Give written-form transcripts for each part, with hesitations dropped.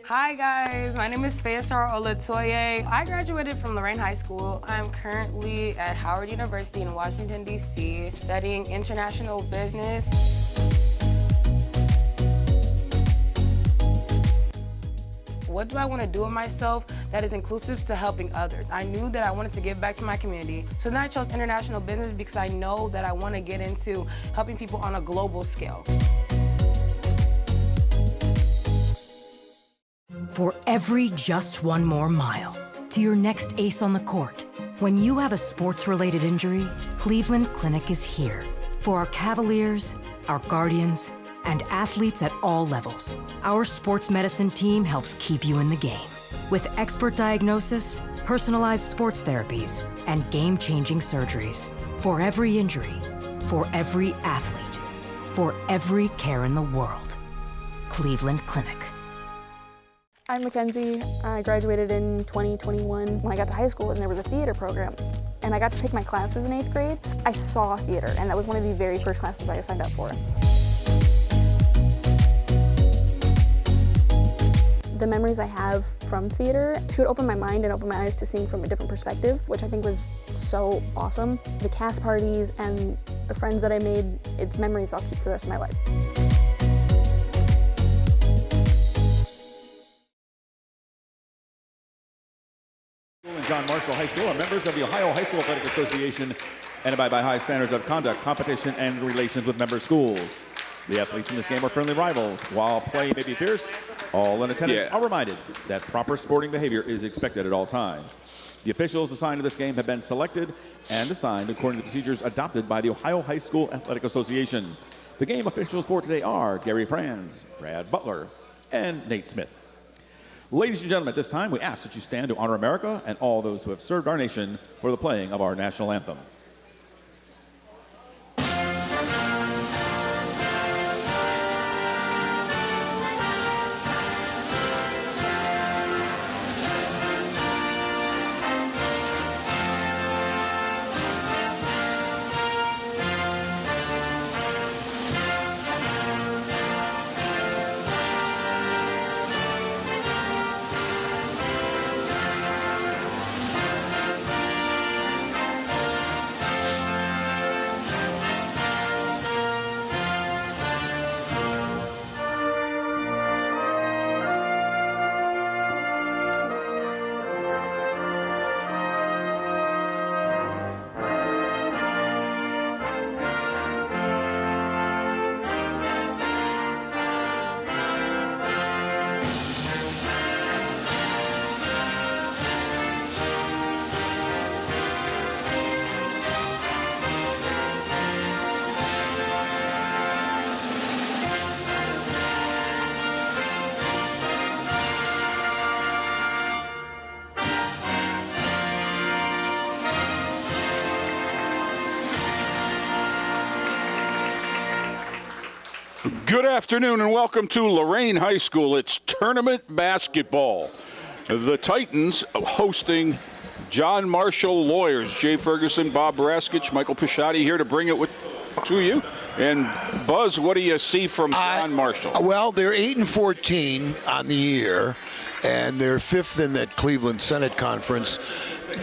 Hi guys, my name is Faisar Olatoye. I graduated from Lorain High School. I'm currently at Howard University in Washington, D.C., studying international business. What do I want to do with myself that is inclusive to helping others? I knew that I wanted to give back to my community. So then I chose international business because I know that I want to get into helping people on a global scale. For every just one more mile to your next ace on the court. When you have a sports-related injury, Cleveland Clinic is here for our Cavaliers, our Guardians, and athletes at all levels. Our sports medicine team helps keep you in the game with expert diagnosis, personalized sports therapies, and game-changing surgeries. For every injury, for every athlete, for every care in the world. Cleveland Clinic. I'm Mackenzie. I graduated in 2021. When I got to high school and there was a theater program, and I got to pick my classes in 8th grade, I saw theater, and that was one of the very first classes I signed up for. The memories I have from theater should open my mind and open my eyes to seeing from a different perspective, which I think was so awesome. The cast parties and the friends that I made, it's memories I'll keep for the rest of my life. John Marshall High School are members of the Ohio High School Athletic Association and abide by high standards of conduct, competition, and relations with member schools. The athletes in this game are friendly rivals. While play may be fierce, all in attendance are reminded that proper sporting behavior is expected at all times. The officials assigned to this game have been selected and assigned according to procedures adopted by the Ohio High School Athletic Association. The game officials for today are Gary Franz, Brad Butler, and Nate Smith. Ladies and gentlemen, at this time, we ask that you stand to honor America and all those who have served our nation for the playing of our national anthem. Good afternoon and welcome to Lorain High School. It's tournament basketball. The Titans hosting John Marshall Lawyers. Jay Ferguson, Bob Raskich, Michael Pisciotti here to bring it to you. And Buzz, what do you see from John Marshall? Well, they're 8-14 on the year, and they're 5th in that Cleveland Senate Conference.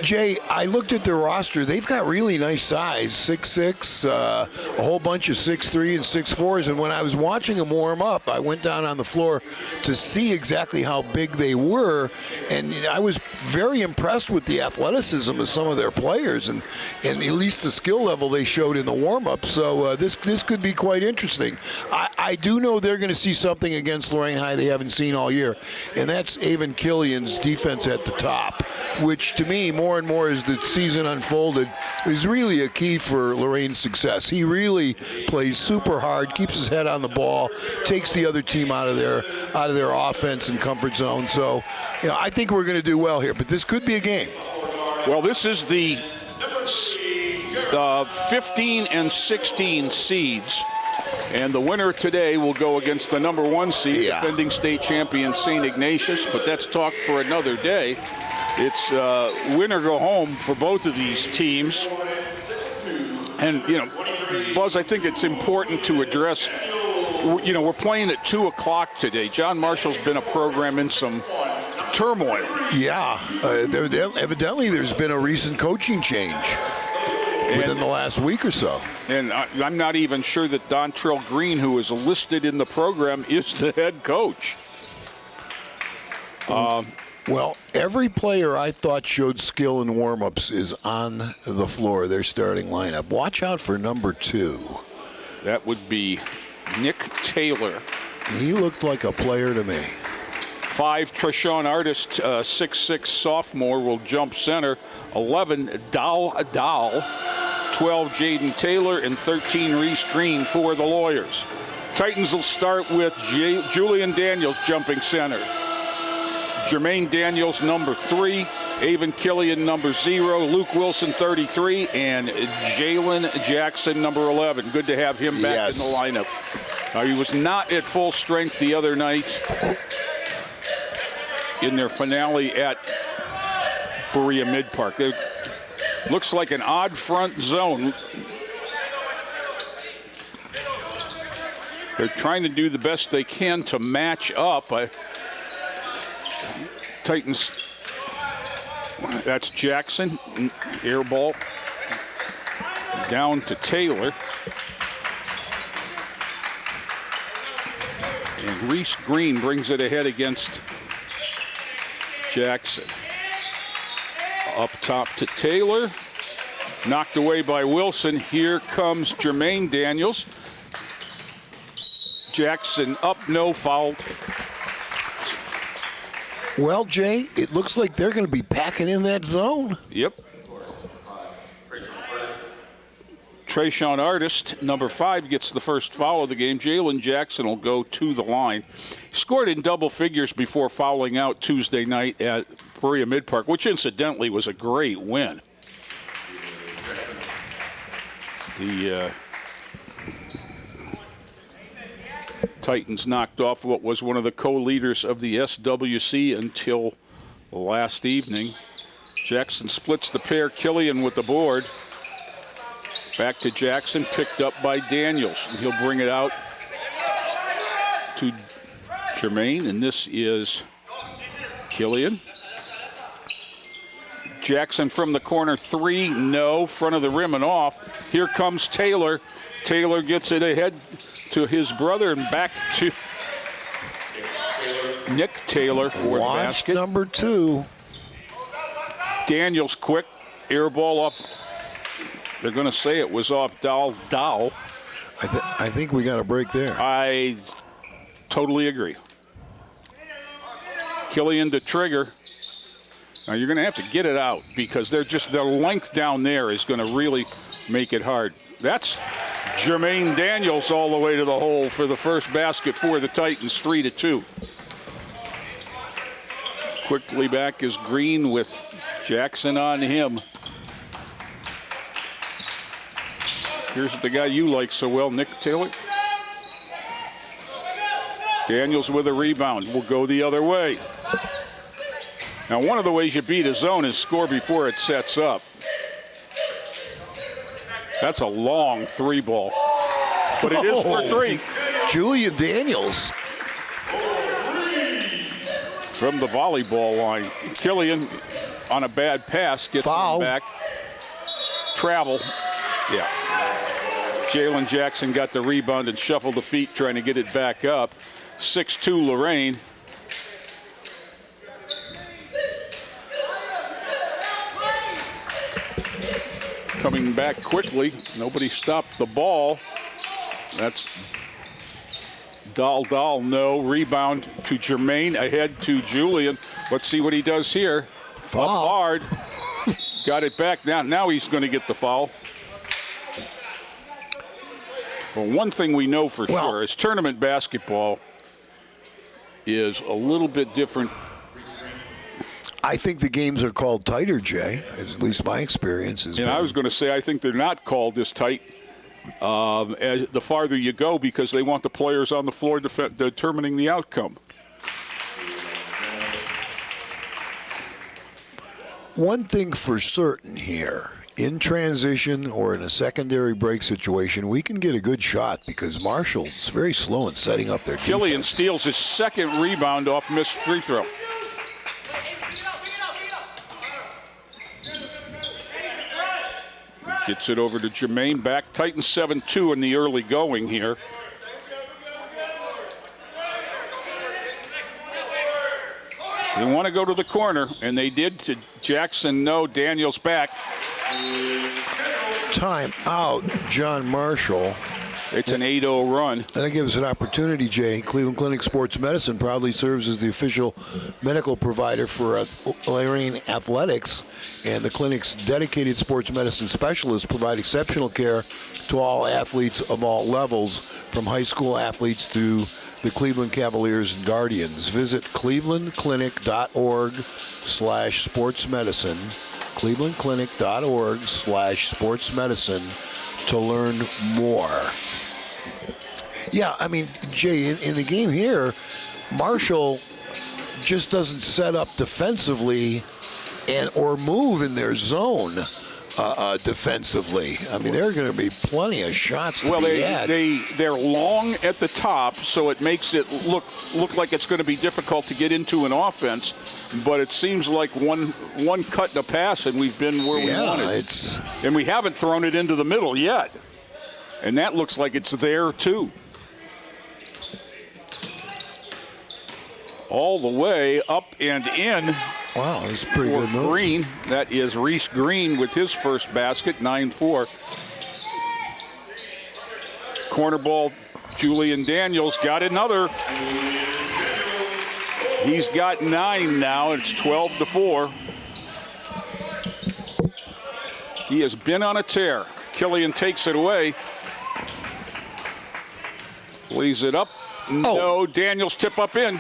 Jay, I looked at their roster. They've got really nice size, 6'6", a whole bunch of 6'3" and 6'4s. And when I was watching them warm up, I went down on the floor to see exactly how big they were. And I was very impressed with the athleticism of some of their players and at least the skill level they showed in the warm-up. So this could be quite interesting. I do know they're going to see something against Lorain High they haven't seen all year, and that's Avon Killian's defense at the top, which to me, more and more as the season unfolded, is really a key for Lorain's success. He really plays super hard, keeps his head on the ball, takes the other team out of their offense and comfort zone. So, I think we're going to do well here, but this could be a game. Well, this is the 15 and 16 seeds, and the winner today will go against the number 1 seed, defending state champion St. Ignatius, but that's talk for another day. It's win or go home for both of these teams. And, Buzz, I think it's important to address you know, we're playing at 2 o'clock today. John Marshall's been a program in some turmoil. Yeah, evidently there's been a recent coaching change within the last week or so. And I'm not even sure that Dontrell Green, who is listed in the program, is the head coach. Well, every player I thought showed skill in warm-ups is on the floor, their starting lineup. Watch out for number 2. That would be Nick Taylor. He looked like a player to me. 5, Treshawn Artist, 6'6", sophomore, will jump center. 11, Dal. 12, Jaden Taylor, and 13, Reese Green for the Lawyers. Titans will start with Julian Daniels jumping center. Jermaine Daniels, number 3. Avon Killian, number 0. Luke Wilson, 33. And Jalen Jackson, number 11. Good to have him back in the lineup. He was not at full strength the other night in their finale at Berea Mid-Park. It looks like an odd front zone. They're trying to do the best they can to match up. Titans, that's Jackson, air ball down to Taylor. And Reese Green brings it ahead against Jackson. Up top to Taylor, knocked away by Wilson. Here comes Jermaine Daniels. Jackson up, no, fouled. Well, Jay, it looks like they're going to be packing in that zone. Yep. Treshawn Artist, number 5, gets the first foul of the game. Jalen Jackson will go to the line. He scored in double figures before fouling out Tuesday night at Berea Mid-Park, which incidentally was a great win. The Titans knocked off what was one of the co-leaders of the SWC until last evening. Jackson splits the pair. Killian with the board. Back to Jackson, picked up by Daniels. And he'll bring it out to Jermaine, and this is Killian. Jackson from the corner, 3, no, front of the rim and off. Here comes Taylor. Taylor gets it ahead to his brother and back to Nick Taylor for the basket. Number 2. Daniels quick, air ball off. They're going to say it was off Dal. I think we got a break there. I totally agree. Killian to trigger. Now you're going to have to get it out because their length down there is going to really make it hard. That's Jermaine Daniels all the way to the hole for the first basket for the Titans, 3-2. Quickly back is Green with Jackson on him. Here's the guy you like so well, Nick Taylor. Daniels with a rebound. Will go the other way. Now, one of the ways you beat a zone is score before it sets up. That's a long 3 ball. But it is for 3. Julian Daniels. From the volleyball line. Killian on a bad pass gets him back. Travel. Yeah. Jalen Jackson got the rebound and shuffled the feet trying to get it back up. 6-2 Lorain. Coming back quickly. Nobody stopped the ball. That's Dal, no. Rebound to Jermaine, ahead to Julian. Let's see what he does here. Foul. Up hard. Got it back. Now he's going to get the foul. Well, one thing we know for sure is tournament basketball is a little bit different. I think the games are called tighter, Jay. At least my experience is. And I was going to say, I think they're not called this tight as the farther you go because they want the players on the floor determining the outcome. One thing for certain here in transition or in a secondary break situation, we can get a good shot because Marshall's very slow in setting up their Killian defense. steals his second rebound off missed free throw. Gets it over to Jermaine. Back Titans 7-2 in the early going here. They want to go to the corner, and they did to Jackson. No, Daniels back. Time out, John Marshall. It's an 8-0 run. That gives us an opportunity, Jay. Cleveland Clinic Sports Medicine proudly serves as the official medical provider for Lorain Athletics, and the clinic's dedicated sports medicine specialists provide exceptional care to all athletes of all levels, from high school athletes to the Cleveland Cavaliers and Guardians. Visit clevelandclinic.org/sportsmedicine, clevelandclinic.org/sportsmedicine to learn more. Yeah, I mean, Jay, in the game here, Marshall just doesn't set up defensively or move in their zone defensively. I mean, there are going to be plenty of shots to be had. They're long at the top, so it makes it look like it's going to be difficult to get into an offense. But it seems like one cut and a pass, and we've been where we wanted. And we haven't thrown it into the middle yet. And that looks like it's there, too. All the way up and in. Wow, that's a pretty good move. Green. That is Reese Green with his first basket, 9-4. Corner ball, Julian Daniels got another. He's got 9 now. It's 12-4. He has been on a tear. Killian takes it away. Lays it up. No, Daniels tip up in.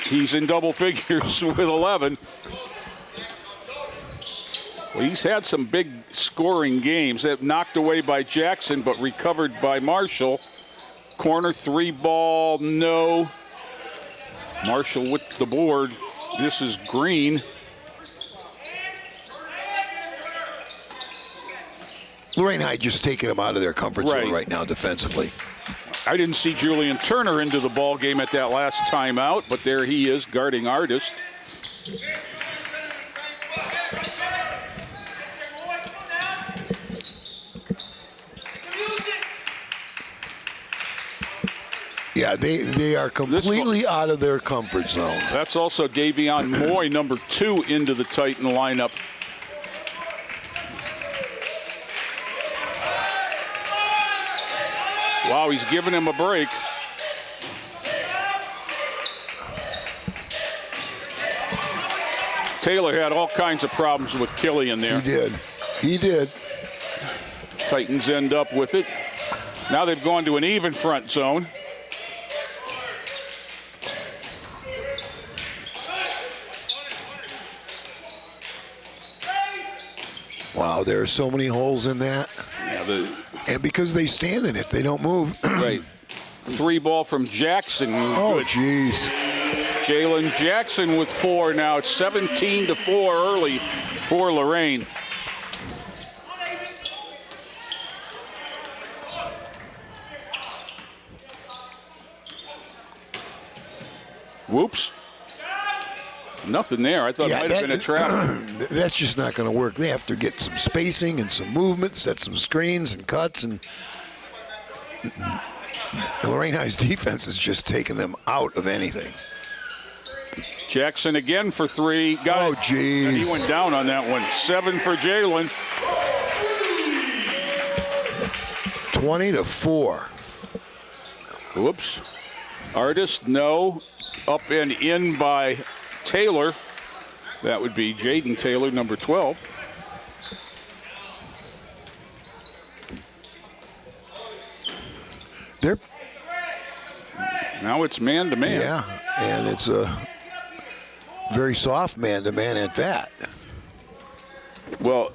He's in double figures with 11. Well, he's had some big scoring games that knocked away by Jackson, but recovered by Marshall. Corner three ball, no. Marshall with the board. This is Green. Lorain High just taking them out of their comfort zone right now defensively. I didn't see Julian Turner into the ball game at that last timeout, but there he is guarding Artist. Yeah, they are completely out of their comfort zone. That's also Davion Moy, number 2, into the Titan lineup. Wow, he's giving him a break. Taylor had all kinds of problems with Killian there. He did. Titans end up with it. Now they've gone to an even front zone. Wow, there are so many holes in that. Yeah, and because they stand in it, they don't move. Right. 3 ball from Jackson. Oh, jeez. Jalen Jackson with 4 now. It's 17-4 early for Lorain. Whoops. Nothing there. I thought it might have been a trap. That's just not going to work. They have to get some spacing and some movement, set some screens and cuts, and Lorain High's defense is just taking them out of anything. Jackson again for 3. Got it. Geez. And he went down on that one. 7 for Jalen. 20-4. Whoops. Artist, no. Up and in by Taylor. That would be Jaden Taylor, number 12. Now it's man-to-man. Yeah, and it's a very soft man-to-man at that. Well,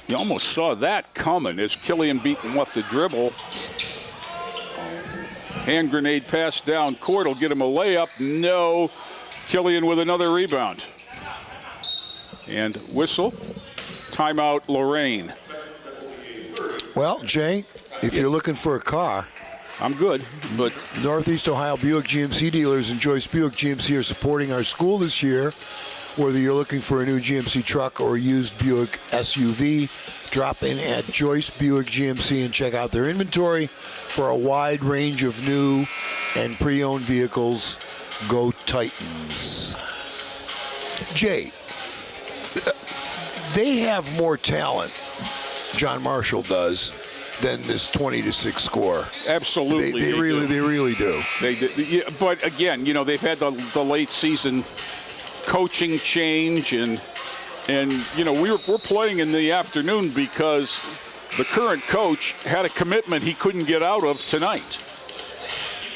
you almost saw that coming as Killian beat him off the dribble. Hand grenade pass down court will get him a layup. No. Killian with another rebound. And whistle. Timeout, Lorain. Well, Jay, if you're looking for a car, I'm good, but Northeast Ohio Buick GMC dealers and Joyce Buick GMC are supporting our school this year. Whether you're looking for a new GMC truck or a used Buick SUV, drop in at Joyce Buick GMC and check out their inventory for a wide range of new and pre-owned vehicles. Go Titans. Jay, they have more talent, John Marshall does, than this 20-6 score. absolutely. They really do. They did, yeah, but again, they've had the late season coaching change, and we're playing in the afternoon because the current coach had a commitment he couldn't get out of tonight.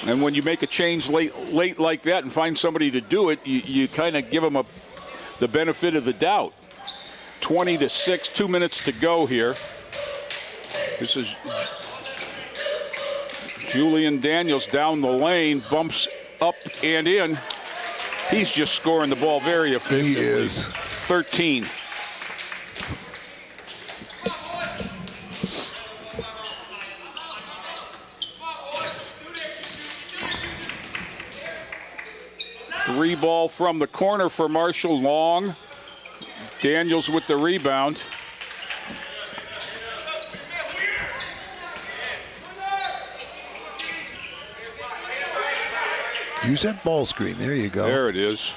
And when you make a change late like that and find somebody to do it, you kind of give them the benefit of the doubt. 20-6, 2 minutes to go here. This is Julian Daniels down the lane, bumps up and in. He's just scoring the ball very efficiently. He is. 13. Three ball from the corner for Marshall. Long. Daniels with the rebound. Use that ball screen. There you go. There it is.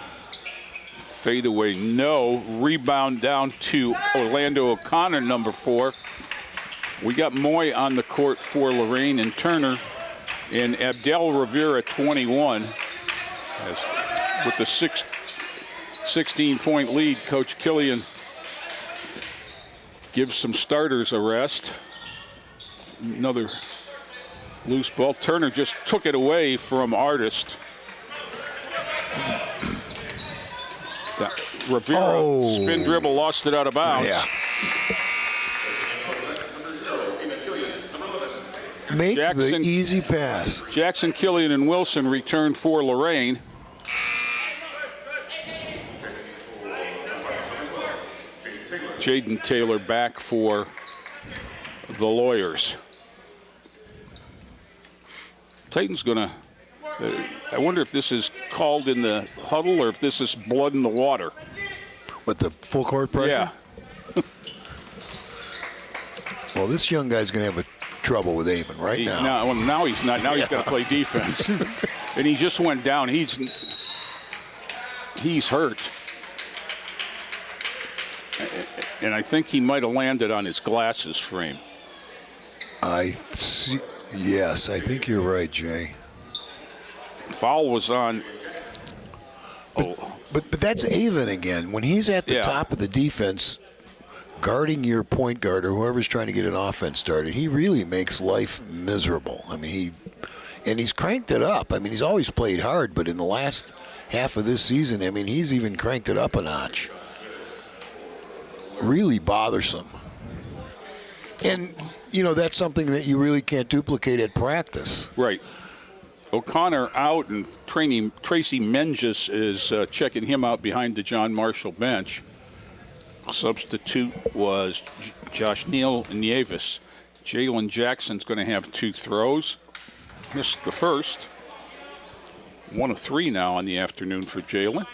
Fade away, no. Rebound down to Orlando O'Connor, number 4. We got Moy on the court for Lorain and Turner. And Abdel Rivera, 21. With the 16-point lead, Coach Killian gives some starters a rest. Another loose ball. Turner just took it away from Artist. Rivera, spin dribble, lost it out of bounds. Yeah. Make the easy pass. Jackson, Killian, and Wilson return for Lorain. Jaden Taylor back for the Lawyers. Titans gonna, I wonder if this is called in the huddle or if this is blood in the water. With the full court pressure? Yeah. Well, this young guy's going to have trouble with aiming now. Now he's not. Now he's got to play defense. And he just went down. He's hurt. And I think he might have landed on his glasses frame. Yes, I think you're right, Jay. Foul was on. But that's Avon again. When he's at the top of the defense, guarding your point guard or whoever's trying to get an offense started, he really makes life miserable. I mean, he's cranked it up. I mean, he's always played hard, but in the last half of this season, I mean, he's even cranked it up a notch. Really bothersome. And, that's something that you really can't duplicate at practice. Right. O'Connor out, and Tracy Menges is checking him out behind the John Marshall bench. Substitute was Josh Neal Nieves. Jalen Jackson's going to have 2 throws. Missed the first. 1 of 3 now on the afternoon for Jalen.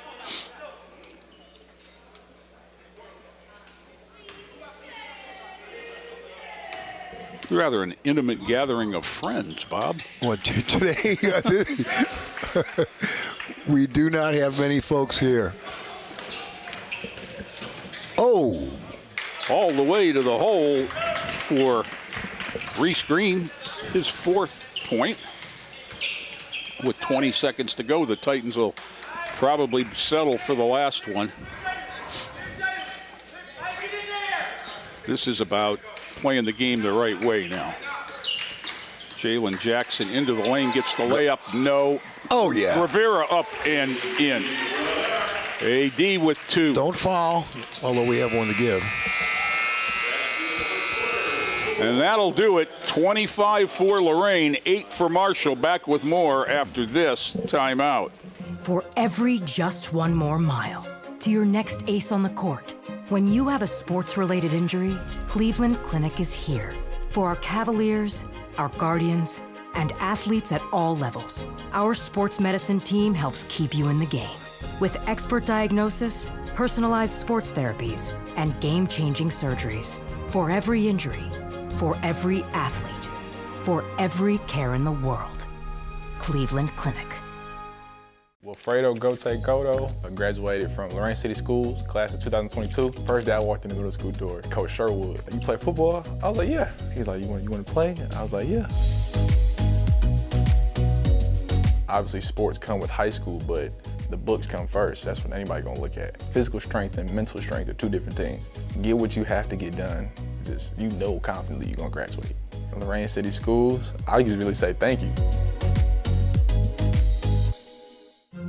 Rather an intimate gathering of friends, Bob. What, today? We do not have many folks here. Oh. All the way to the hole for Reese Green, his 4th point. With 20 seconds to go, the Titans will probably settle for the last one. This is about playing the game the right way now. Jalen Jackson into the lane, gets the layup, no. Oh, yeah. Rivera up and in. AD with 2. Don't foul, although we have one to give. And that'll do it. 25 for Lorain, 8 for Marshall. Back with more after this timeout. For every just one more mile to your next ace on the court, When you have a sports-related injury, Cleveland Clinic is here for our Cavaliers, our Guardians, and athletes at all levels. Our sports medicine team helps keep you in the game with expert diagnosis, personalized sports therapies, and game-changing surgeries for every injury, for every athlete, for every care in the world. Cleveland Clinic. Wilfredo Gote Goto, I graduated from Lorain City Schools, class of 2022. First day I walked in the middle school door, Coach Sherwood, "You play football?" I was like, "Yeah." He's like, you want to play? I was like, "Yeah." Obviously, sports come with high school, but the books come first. That's what anybody gonna look at. Physical strength and mental strength are two different things. Get what you have to get done. Just, you know confidently you're gonna graduate. In Lorain City Schools, I just really say thank you.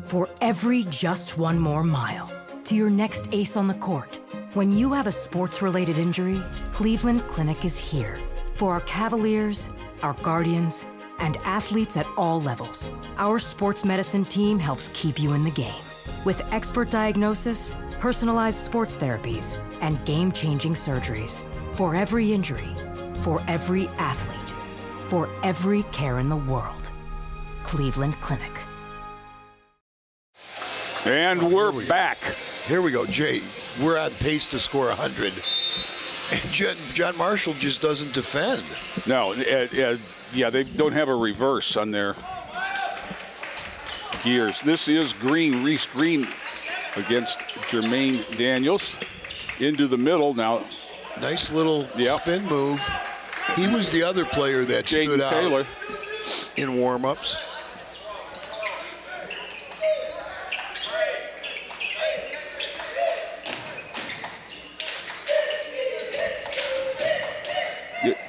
For every just one more mile to your next ace on the court. When you have a sports-related injury, Cleveland Clinic is here for our Cavaliers, our Guardians, and athletes at all levels. Our sports medicine team helps keep you in the game with expert diagnosis, personalized sports therapies, and game-changing surgeries for every injury, for every athlete, for every care in the world. Cleveland Clinic. And we're back. Here we go, Jay. We're on pace to score 100. And John Marshall just doesn't defend. No, yeah, they don't have a reverse on their gears. This is Green, Reese Green against Jermaine Daniels. Into the middle now. Nice little spin move. He was the other player that stood out Taylor in warm-ups.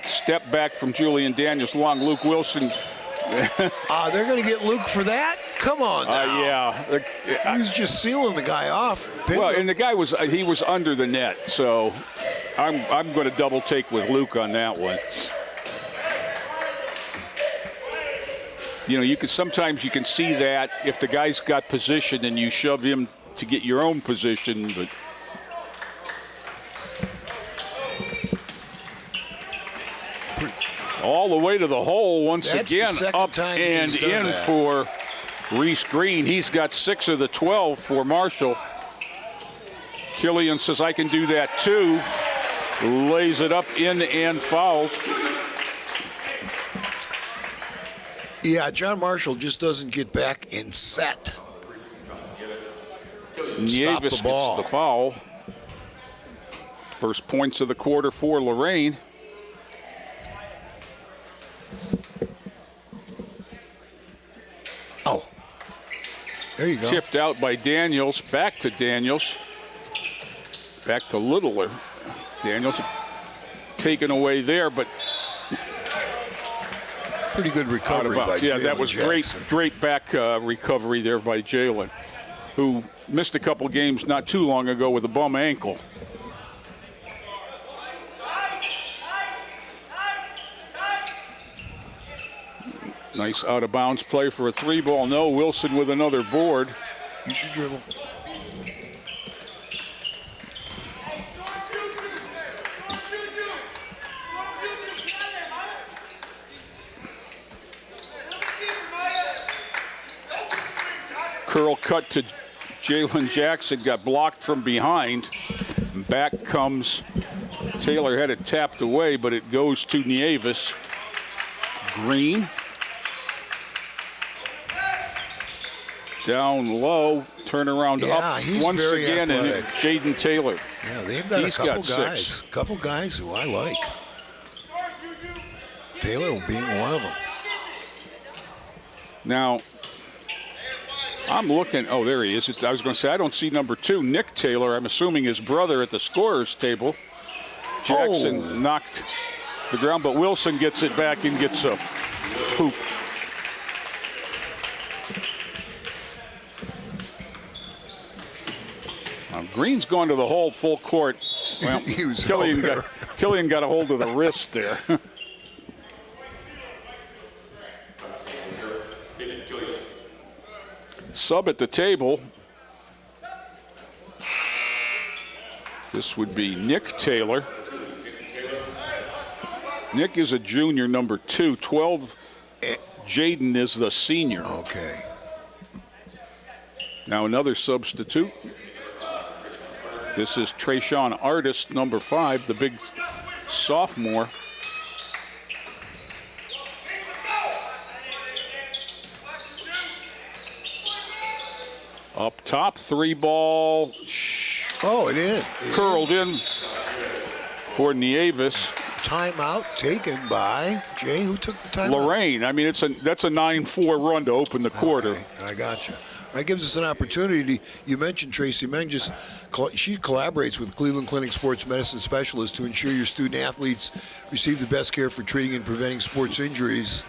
Step back from Julian Daniels, long Luke Wilson. They're going to get Luke for that? Come on now. Yeah. He was just sealing the guy off. Well, and the guy was under the net, so I'm going to double take with Luke on that one. You know, sometimes you can see that if the guy's got position and you shove him to get your own position, but all the way to the hole once again, up and in for Reese Green. He's got 6 of the 12 for Marshall. Killian says, I can do that too. Lays it up in and fouled. Yeah, John Marshall just doesn't get back in set. Nieves gets the foul. First points of the quarter for Lorain. Oh, there you go. Tipped out by Daniels. Back to Daniels. Back to Littler. Daniels taken away there, but pretty good recovery by Jalen. Yeah, that was Jackson. great back recovery there by Jalen, who missed a couple games not too long ago with a bum ankle. Nice out of bounds play for a 3-ball. No, Wilson with another board. You should dribble. Curl cut to Jalen Jackson, got blocked from behind. Back comes Taylor, had it tapped away, but it goes to Nieves. Green. Down low, turn around up once again, athletic. And Jaden Taylor. Yeah, they've got He's a couple got guys. 6. Couple guys who I like. Taylor being one of them. Now, I'm looking. Oh, there he is. I was going to say, I don't see number 2, Nick Taylor. I'm assuming his brother at the scorer's table. Jackson knocked the ground, but Wilson gets it back and gets a hoop. Now, Green's going to the hole full court. Well, He was Killian got a hold of the wrist there. Sub at the table. This would be Nick Taylor. Nick is a junior, number 2. 12, Jaden is the senior. Okay. Now another substitute. This is Trayshawn Artist, number 5, the big sophomore. Up top, 3-ball. Oh, it is. Curled in for Nieves. Timeout taken by Jay. Who took the timeout? Lorain. I mean, that's a 9-4 run to open the quarter. Okay, I got you. That gives us an opportunity. You mentioned Tracy Menges. She collaborates with Cleveland Clinic sports medicine specialists to ensure your student athletes receive the best care for treating and preventing sports injuries.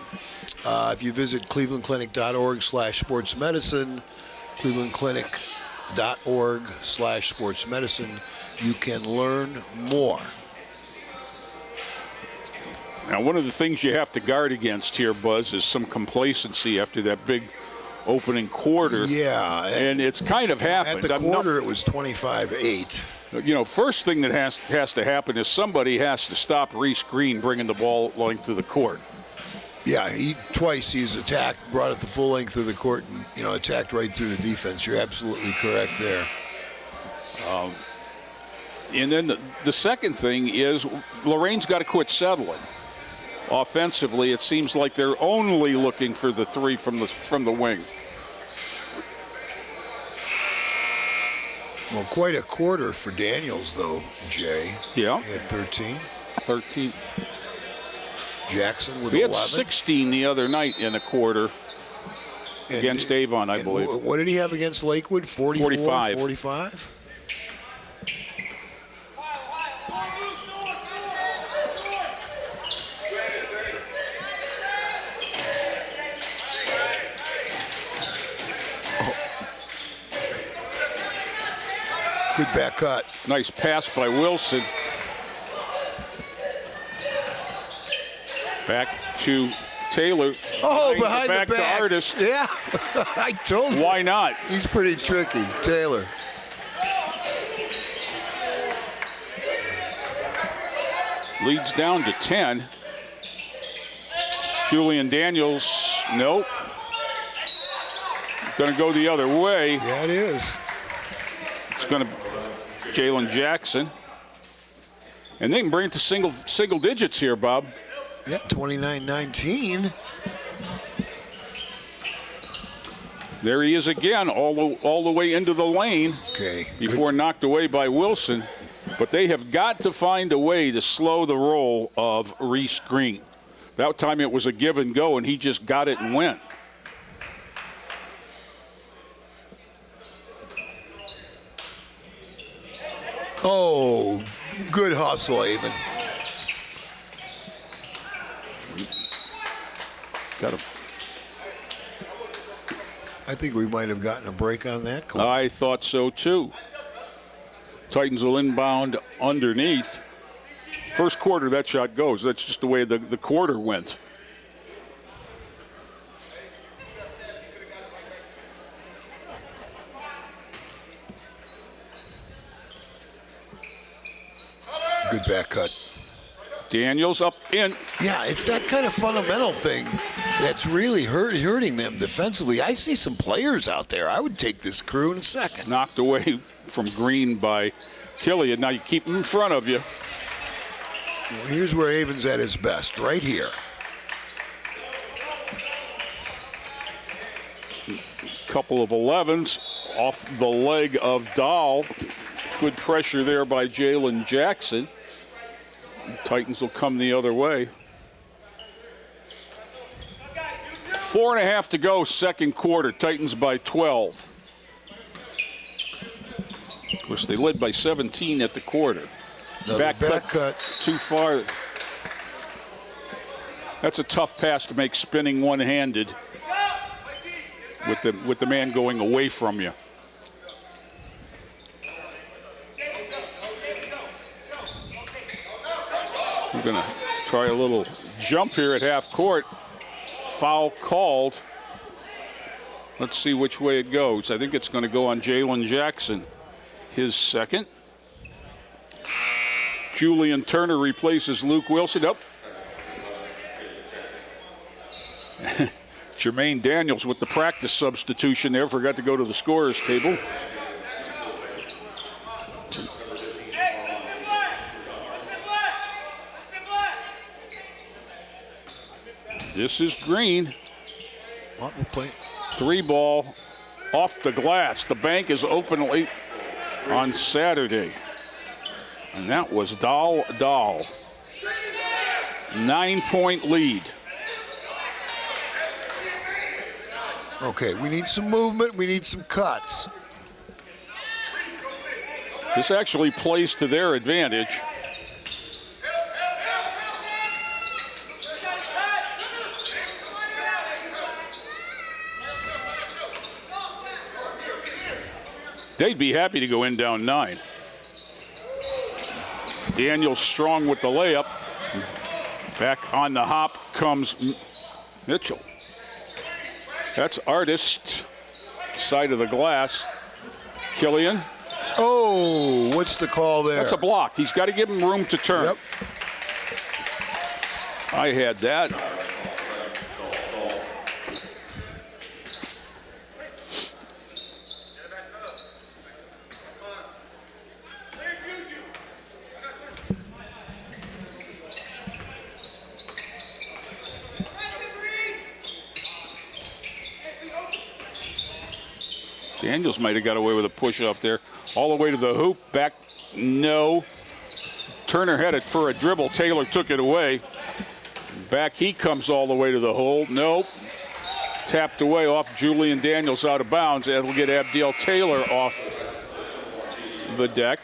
If you visit clevelandclinic.org/sportsmedicine, clevelandclinic.org/sportsmedicine, you can learn more. Now, one of the things you have to guard against here, Buzz, is some complacency after that big opening quarter. Yeah. And it's kind of happened. At the quarter, it was 25-8. You know, first thing that has to happen is somebody has to stop Reese Green bringing the ball length of the court. Yeah, he's attacked, brought it the full length of the court, and, attacked right through the defense. You're absolutely correct there. And then the second thing is Lorain's got to quit settling. Offensively, it seems like they're only looking for the 3 from the wing. Well, quite a quarter for Daniels, though, Jay. Yeah. He had 13. 13. Jackson with 11. We had 16 the other night in a quarter against Avon, I believe. What did he have against Lakewood? 45. 45? Good back cut. Nice pass by Wilson. Back to Taylor. Oh, behind the back to Artist. Yeah, I told you. Why not? He's pretty tricky, Taylor. Leads down to 10. Julian Daniels, nope. Going to go the other way. Yeah, it is. It's going to Jalen Jackson. And they can bring it to single digits here, Bob. Yeah, 29-19. There he is again, all the way into the lane. Okay. Before knocked away by Wilson. But they have got to find a way to slow the roll of Reese Green. That time it was a give and go, and he just got it and went. Oh, good hustle, Avon. I think we might have gotten a break on that call. I thought so too. Titans will inbound underneath. First quarter, that shot goes. That's just the way the quarter went. Good back cut. Daniels up in. Yeah, it's that kind of fundamental thing that's really hurting them defensively. I see some players out there. I would take this crew in a second. Knocked away from Green by Killian. Now you keep him in front of you. Well, here's where Avon's at his best, right here. Couple of 11s off the leg of Dahl. Good pressure there by Jalen Jackson. Titans will come the other way. 4.5 to go, second quarter. Titans by 12. Of course, they led by 17 at the quarter. Back cut. Too far. That's a tough pass to make spinning one-handed with the man going away from you. We're going to try a little jump here at half court. Foul called. Let's see which way it goes. I think it's going to go on Jalen Jackson. His second. Julian Turner replaces Luke Wilson. Oh. Jermaine Daniels with the practice substitution there. Forgot to go to the scorer's table. This is Green. We'll play. 3-ball off the glass. The bank is open late on Saturday. And that was Dahl. 9-point lead. Okay, we need some movement. We need some cuts. This actually plays to their advantage. They'd be happy to go in down 9. Daniels strong with the layup. Back on the hop comes Mitchell. That's Artist, side of the glass. Killian. Oh, what's the call there? That's a block. He's got to give him room to turn. Yep. I had that. Daniels might have got away with a push off there. All the way to the hoop. Back, no. Turner had it for a dribble. Taylor took it away. Back he comes all the way to the hole. Nope. Tapped away off Julian Daniels out of bounds. That'll get Abdiel Taylor off the deck.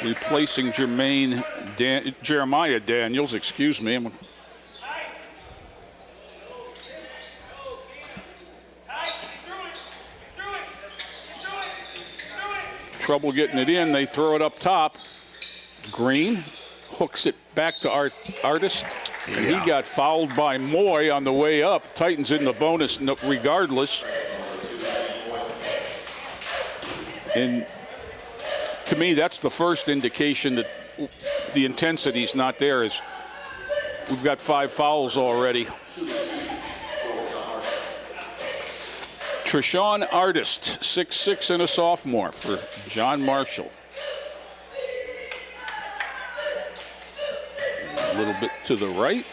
Replacing Jeremiah Daniels, excuse me. Trouble getting it in. They throw it up top. Green hooks it back to Artist. And he got fouled by Moy on the way up. Titans in the bonus regardless. And to me, that's the first indication that the intensity's not there. Is we've got 5 fouls already. Treshawn Artist, 6'6" and a sophomore for John Marshall. A little bit to the right.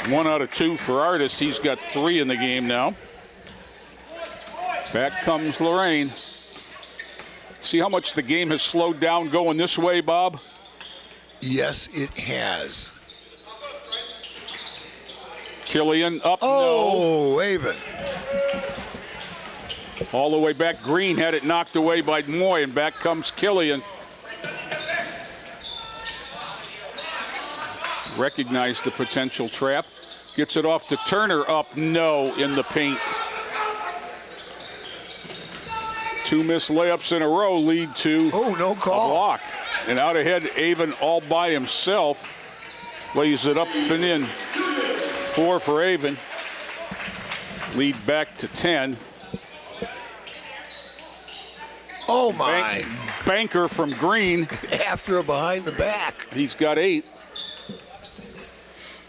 One out of 2 for Artist. He's got 3 in the game now. Back comes Lorain. See how much the game has slowed down going this way, Bob? Yes, it has. Killian up, no. Avon. All the way back. Green had it knocked away by Moy, and back comes Killian. Recognized the potential trap. Gets it off to Turner, up, no, in the paint. 2 missed layups in a row lead to no call. A block. And out ahead, Avon all by himself. Lays it up and in. 4 for Avon. Lead back to 10. Oh, my. Banker from Green. After a behind the back. He's got 8.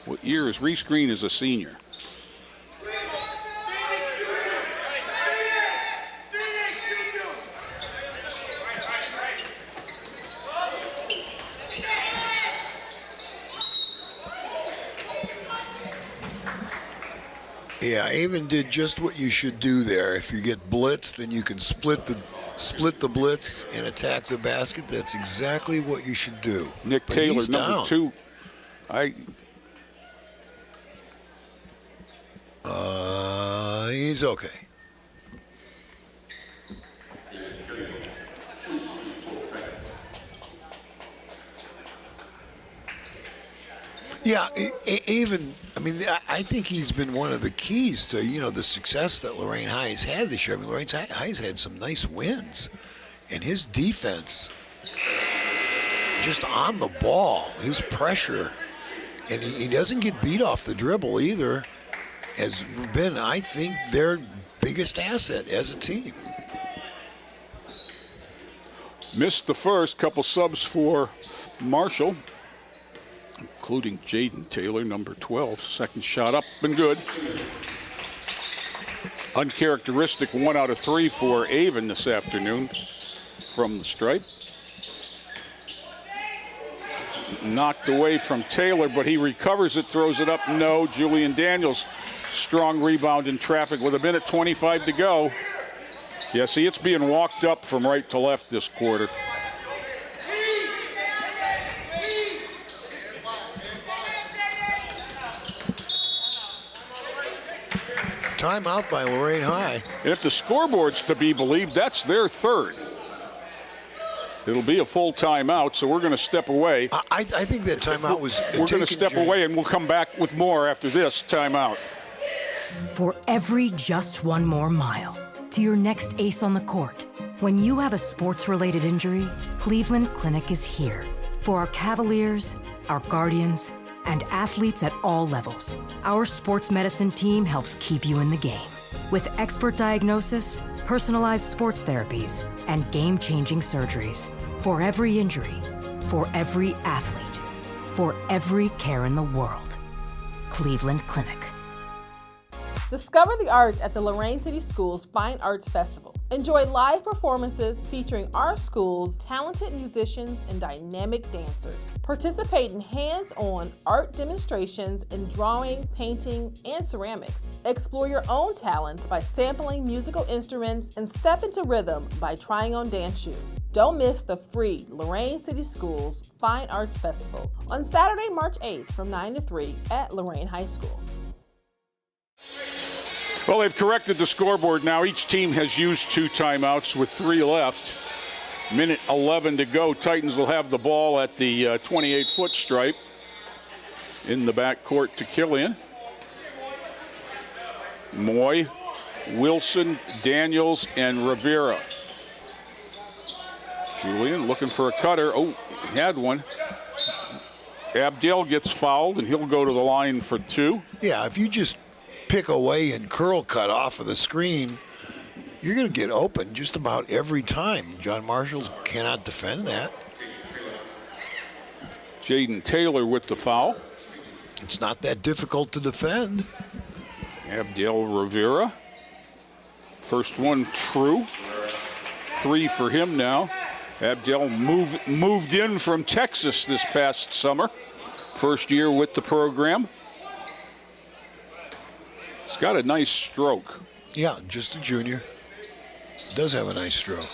What year is Reese Green as a senior? Yeah, Avon did just what you should do there. If you get blitzed, then you can split the blitz and attack the basket. That's exactly what you should do. Nick But Taylor, he's number down. 2. He's okay. Yeah, even, I mean, I think he's been one of the keys to, the success that Lorain High has had this year. I mean, Lorain High's had some nice wins. And his defense, just on the ball, his pressure And he doesn't get beat off the dribble either. Has been, I think, their biggest asset as a team. Missed the first, couple subs for Marshall, including Jaden Taylor, number 12. Second shot up and good. Uncharacteristic 1 out of 3 for Avon this afternoon from the stripe. Knocked away from Taylor, but he recovers it, throws it up. No. Julian Daniels, strong rebound in traffic with 1:25 to go. Yeah, see, it's being walked up from right to left this quarter. Timeout by Lorain High. And if the scoreboard's to be believed, that's their third. It'll be a full timeout, so we're going to step away. I think that timeout was We're going to step away, and we'll come back with more after this timeout. For every just one more mile to your next ace on the court, when you have a sports-related injury, Cleveland Clinic is here. For our Cavaliers, our Guardians, and athletes at all levels, our sports medicine team helps keep you in the game. With expert diagnosis, personalized sports therapies, and game-changing surgeries. For every injury, for every athlete, for every care in the world. Cleveland Clinic. Discover the arts at the Lorain City Schools Fine Arts Festival. Enjoy live performances featuring our school's talented musicians and dynamic dancers. Participate in hands-on art demonstrations in drawing, painting, and ceramics. Explore your own talents by sampling musical instruments and step into rhythm by trying on dance shoes. Don't miss the free Lorain City Schools Fine Arts Festival on Saturday, March 8th from 9 to 3 at Lorain High School. Well, they've corrected the scoreboard now. Each team has used 2 timeouts with 3 left. Minute 11 to go. Titans will have the ball at the 28-foot stripe in the backcourt to Killian. Moy, Wilson, Daniels, and Rivera. Julian looking for a cutter. Oh, he had one. Abdel gets fouled, and he'll go to the line for 2. Yeah, if you just pick away and curl cut off of the screen, you're going to get open just about every time. John Marshall cannot defend that. Jaden Taylor with the foul. It's not that difficult to defend. Abdel Rivera. First one true. 3 for him now. Abdel moved in from Texas this past summer. First year with the program. He's got a nice stroke. Yeah, just a junior. Does have a nice stroke.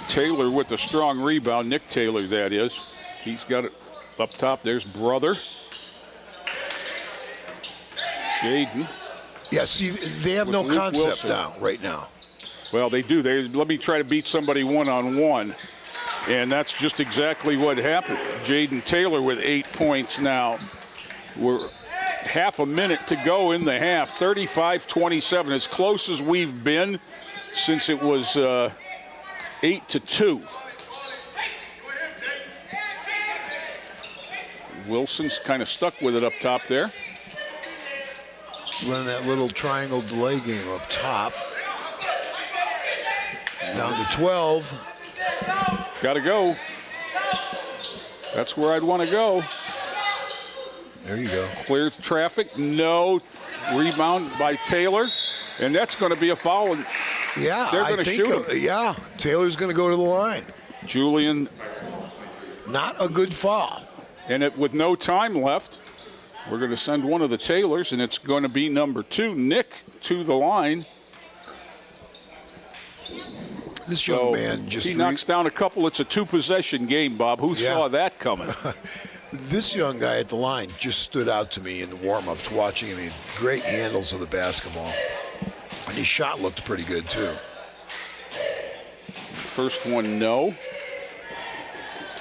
Taylor with a strong rebound. Nick Taylor, that is. He's got it up top. There's brother. Jaden. Yeah, see, they have no Luke concept Wilson. now, right now. Well, they do. They let me try to beat somebody one-on-one. And that's just exactly what happened. Jaden Taylor with 8 points now. We're half a minute to go in the half. 35-27, as close as we've been since it was 8-2. Wilson's kind of stuck with it up top there. Running that little triangle delay game up top. Down to 12. Got to go. That's where I'd want to go. There you go. Clear traffic. No. Rebound by Taylor. And that's going to be a foul. And yeah, they're going to shoot him. Yeah, Taylor's going to go to the line. Julian. Not a good foul. And with no time left, we're going to send one of the Taylors, and it's going to be number 2, Nick, to the line. This young man just... He knocks down a couple. It's a 2-possession game, Bob. Who saw that coming? This young guy at the line just stood out to me in the warm-ups watching him. He had great handles of the basketball. And his shot looked pretty good, too. First one, no.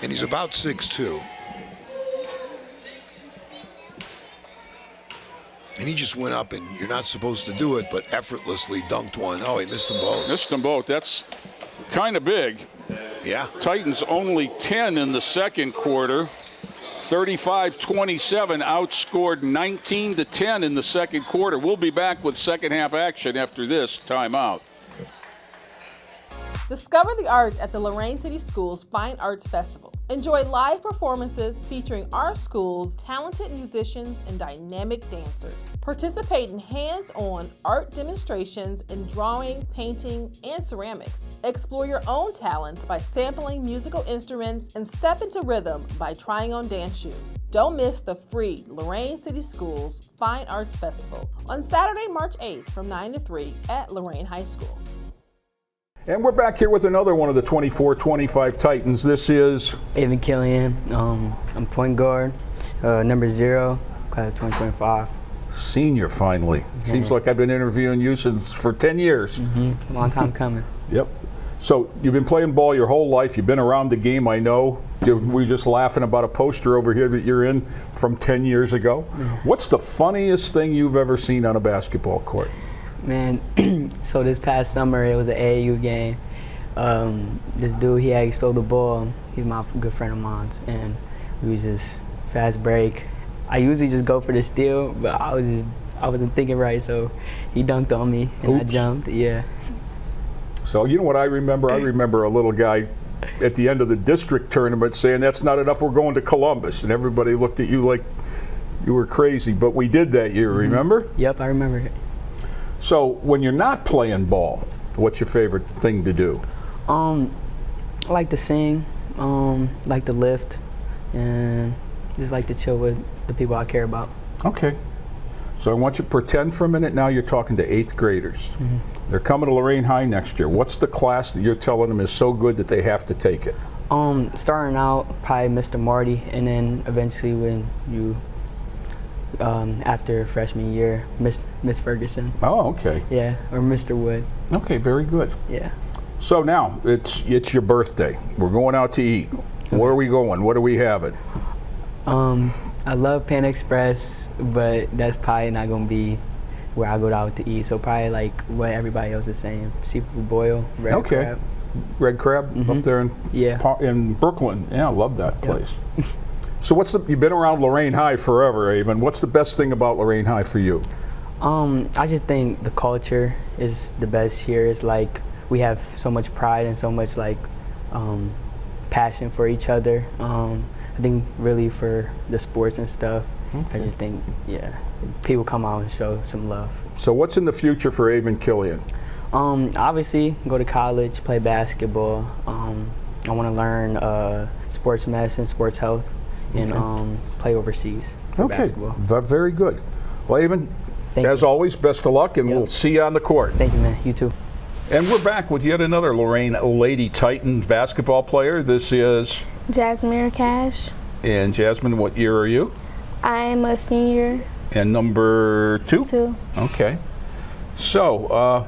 And he's about 6'2". And he just went up, and you're not supposed to do it, but effortlessly dunked one. Oh, he missed them both. Missed them both. That's kind of big. Yeah. Titans only 10 in the second quarter. 35-27, outscored 19-10 in the second quarter. We'll be back with second half action after this timeout. Discover the arts at the Lorain City Schools Fine Arts Festival. Enjoy live performances featuring our school's talented musicians and dynamic dancers. Participate in hands-on art demonstrations in drawing, painting, and ceramics. Explore your own talents by sampling musical instruments and step into rhythm by trying on dance shoes. Don't miss the free Lorain City Schools Fine Arts Festival on Saturday, March 8th from 9 to 3 at Lorain High School. And we're back here with another one of the 24-25 Titans. This is Avon Killian. I'm point guard, number 0, class of 2025. senior finally. Seems like I've been interviewing you for 10 years. Long time coming. Yep. So you've been playing ball your whole life. You've been around the game, I know. We were just laughing about a poster over here that you're in from 10 years ago. What's the funniest thing you've ever seen on a basketball court? Man, so this past summer it was an AAU game. This dude, he actually stole the ball. He's my good friend of mine, and we was just fast break. I usually just go for the steal, but I wasn't thinking right, so he dunked on me and I jumped. Yeah. So you know what I remember? I remember a little guy at the end of the district tournament saying, "That's not enough, we're going to Columbus," and everybody looked at you like you were crazy. But we did that year, remember? Yep, I remember it. So when you're not playing ball, what's your favorite thing to do? I like to sing, like to lift, and just like to chill with the people I care about. Okay. So I want you to pretend for a minute now you're talking to 8th graders. They're coming to Lorain High next year. What's the class that you're telling them is so good that they have to take it? Starting out, probably Mr. Marty, and then eventually when you, after freshman year, Miss Ferguson. Oh, okay. Yeah, or Mr. Wood. Okay, very good. Yeah. So now, it's your birthday. We're going out to eat. Where are we going? What are we having? I love Pan Express, but that's probably not going to be where I go out to eat. So probably like what everybody else is saying, seafood boil, red crab. Red crab up there in Brooklyn. Yeah, I love that place. So you've been around Lorain High forever, Avon. What's the best thing about Lorain High for you? I just think the culture is the best here. It's like we have so much pride and so much like passion for each other. I think really for the sports and stuff. I just think, people come out and show some love. So what's in the future for Avon Killian? Obviously, go to college, play basketball. I want to learn sports medicine, sports health, and play overseas for basketball. Very good. Well, Avon, as always, best of luck, and we'll see you on the court. Thank you, man. You too. And we're back with yet another Lorain Lady Titans basketball player. This is Jasmine Cash. And Jasmine, what year are you? I'm a senior. And number 2? 2. Okay. So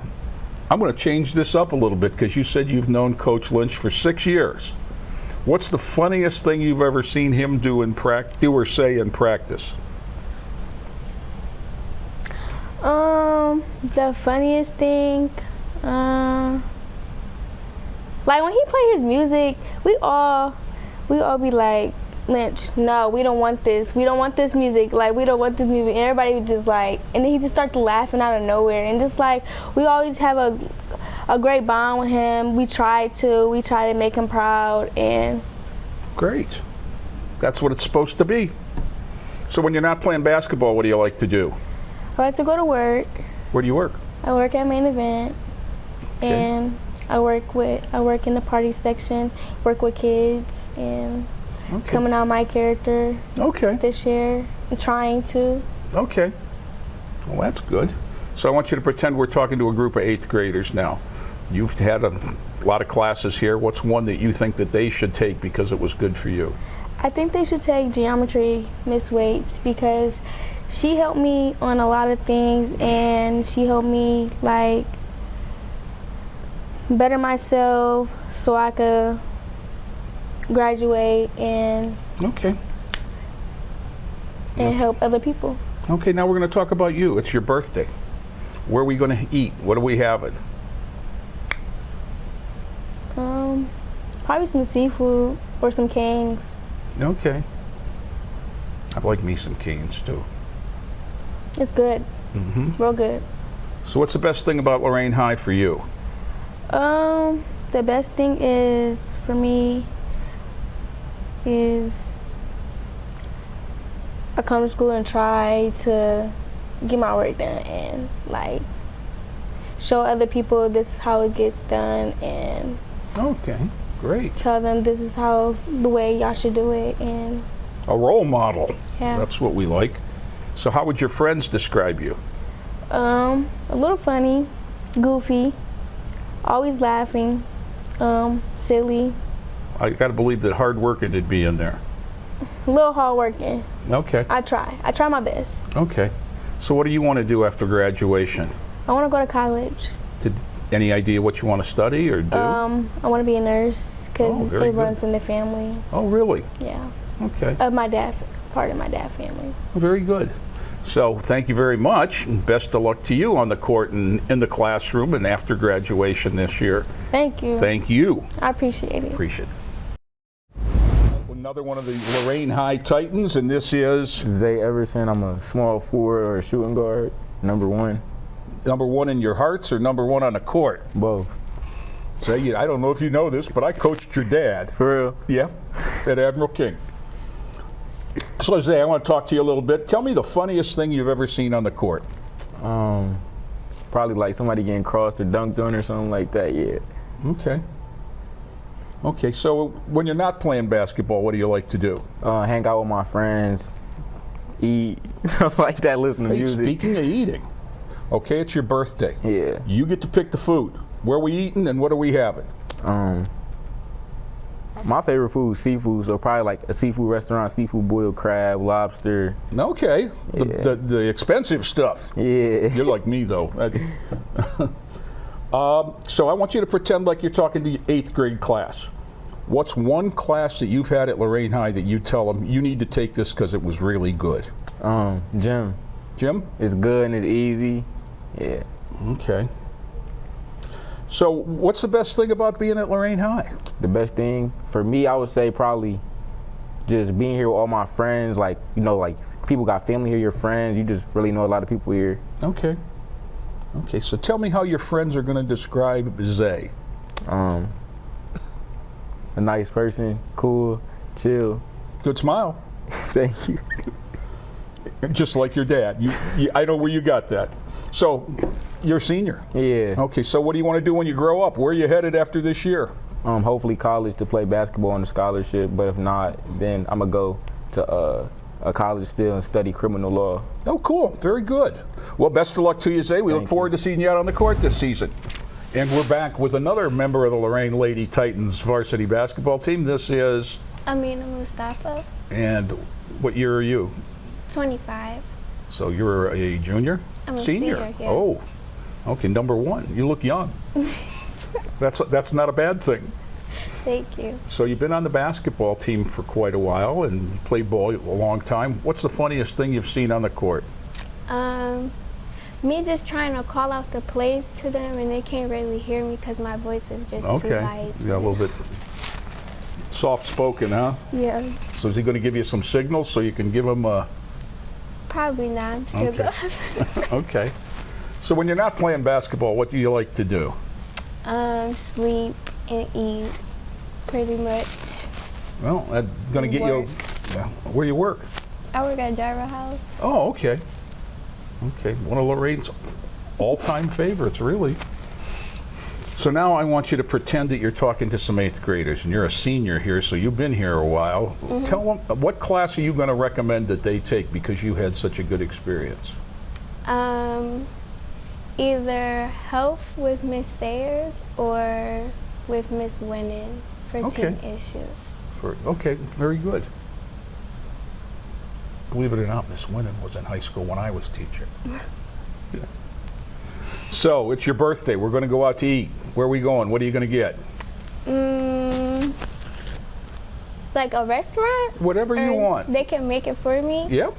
I'm going to change this up a little bit because you said you've known Coach Lynch for 6 years. What's the funniest thing you've ever seen him do or say in practice? The funniest thing, like when he play his music, we all be like, Lynch, no, we don't want this. We don't want this music. Like, we don't want this music. And everybody would just like, and then he just starts laughing out of nowhere. And just like, we always have a great bond with him. We try to make him proud. And great. That's what it's supposed to be. So when you're not playing basketball, what do you like to do? I like to go to work. Where do you work? I work at Main Event. And I work in the party section, work with kids, and coming out my character this year. I'm trying to. Okay. Well, that's good. So I want you to pretend we're talking to a group of 8th graders now. You've had a lot of classes here. What's one that you think that they should take because it was good for you? I think they should take geometry, Miss Waits, because she helped me on a lot of things, and she helped me like better myself so I could graduate and help other people. Okay, now we're going to talk about you. It's your birthday. Where are we going to eat? What are we having? Probably some seafood or some Kings. Okay. I like me some Canes too. It's good. Real good. So what's the best thing about Lorain High for you? The best thing is for me is I come to school and try to get my work done and like show other people this is how it gets done and Okay, great. tell them this is how the way y'all should do it and A role model. yeah. That's what we like. So how would your friends describe you? A little funny, goofy, always laughing, silly, I got to believe that hard working would be in there. a little hardworking. Okay, I try my best. okay. So what do you want to do after graduation? I want to go to college. Any idea what you want to study or do? I want to be a nurse because very it good. runs in the family. Oh, really? Yeah, Okay. of my dad, part of my dad's family. Very good. So thank you very much. And best of luck to you on the court and in the classroom and after graduation this year. Thank you. Thank you. I appreciate it. Appreciate it. Another one of the Lorain High Titans, and this is Zay Everson. I'm a small forward or a shooting guard. Number 1. number 1 in your hearts or number 1 on the court? Both. Zay, I don't know if you know this, but I coached your dad. For real? Yeah, at Admiral King. So Zay, I want to talk to you a little bit. Tell me the funniest thing you've ever seen on the court. Probably like somebody getting crossed or dunked on or something like that, yeah. Okay. Okay, so when you're not playing basketball, what do you like to do? Hang out with my friends, eat, stuff like that, listen to Hey, music. speaking of eating, okay, it's your birthday. Yeah. You get to pick the food. Where are we eating and what are we having? My favorite food is seafood, so probably like a seafood restaurant, seafood boiled crab, lobster. Okay, Yeah. the expensive stuff. Yeah. You're like me, though. So I want you to pretend like you're talking to your 8th grade class. What's one class that you've had at Lorain High that you tell them you need to take this because it was really good? Gym. Jim? It's good and it's easy. Yeah. Okay. So what's the best thing about being at Lorain High? The best thing for me, I would say probably just being here with all my friends. Like, you know, like people got family here, your friends. You just really know a lot of people here. Okay. Okay, so tell me how your friends are going to describe Zay. A nice person, cool, chill. Good smile. Thank you. Just like your dad. I know where you got that. So, you're a senior. Yeah. Okay, so what do you want to do when you grow up? Where are you headed after this year? Hopefully college to play basketball on a scholarship, but if not, then I'm gonna go to a college still and study criminal law. Oh, cool. Very good. Well, best of luck to you, Zay. We look Thank forward to seeing you out on the court this season. And we're back with another member of the Lorain Lady Titans varsity basketball team. This is, Amina Mustafa, and what year are you? 25. So you're a junior? I'm a Senior. senior, yeah. Oh, okay, number 1. You look young. That's not a bad thing. Thank you. So you've been on the basketball team for quite a while and played ball a long time. What's the funniest thing you've seen on the court? Me just trying to call out the plays to them and they can't really hear me because my voice is just too light. Yeah, a little bit soft-spoken, huh? Yeah, So is he going to give you some signals so you can give him a... probably not. I'm still Okay. good. Okay. So when you're not playing basketball, what do you like to do? Sleep and eat, pretty much. Well, that's going to get you... Yeah. Where you work? I work at Gyra House. Oh, okay. Okay, one of Lorain's all-time favorites, really. So now I want you to pretend that you're talking to some 8th graders, and you're a senior here, so you've been here a while. Tell them, what class are you going to recommend that they take because you had such a good experience? Either health with Miss Sayers or with Miss Winnan for teen issues. Okay, very good. Believe it or not, Miss Winnan was in high school when I was teaching. Yeah. So, it's your birthday. We're going to go out to eat. Where are we going? What are you going to get? Like a restaurant? Whatever you Or want. They can make it for me? Yep.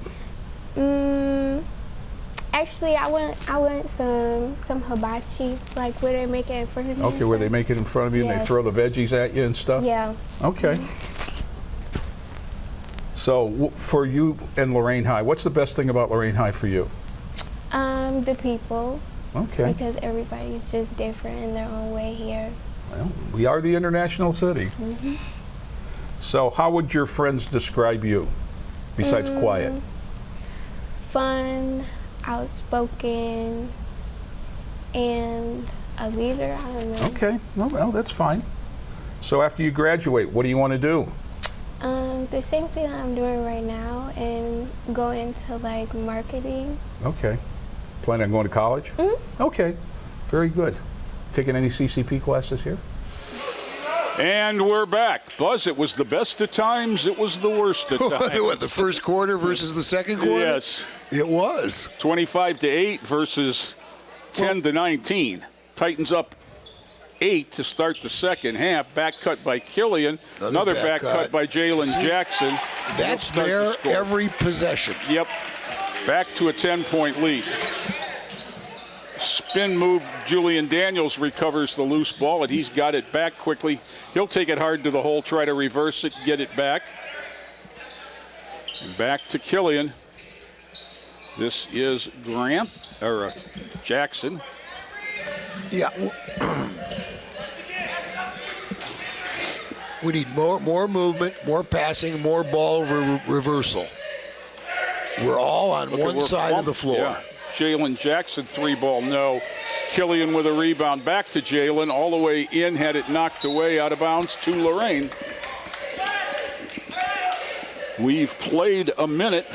Actually, I want some hibachi, like where they make it in front of me. Okay, where they make it in front of you and they Yeah. throw the veggies at you and stuff? Yeah. Okay. So for you and Lorain High, what's the best thing about Lorain High for you? The people. Okay. Because everybody's just different in their own way here. Well, we are the international city. So how would your friends describe you, besides quiet? Fun, outspoken, and a leader. I don't know. Okay, well, that's fine. So after you graduate, what do you want to do? The same thing that I'm doing right now and go into like marketing. Okay. Planning on going to college? Okay, very good. Taking any CCP classes here? And we're back. Buzz, it was the best of times, it was the worst of times. What, the first quarter versus the second quarter? Yes. It was. 25-8 versus 10-19. Titans up 8 to start the second half. Back cut by Killian. Another back cut by Jalen Jackson. That's there every possession. Yep. Back to a 10-point lead. Spin move. Julian Daniels recovers the loose ball, and he's got it back quickly. He'll take it hard to the hole, try to reverse it, get it back. And back to Killian. This is Jackson. Yeah. We need more movement, more passing, more ball reversal. We're all on one side of the floor. Yeah. Jalen Jackson, 3-ball, no. Killian with a rebound. Back to Jalen, all the way in, had it knocked away, out of bounds to Lorain. We've played a minute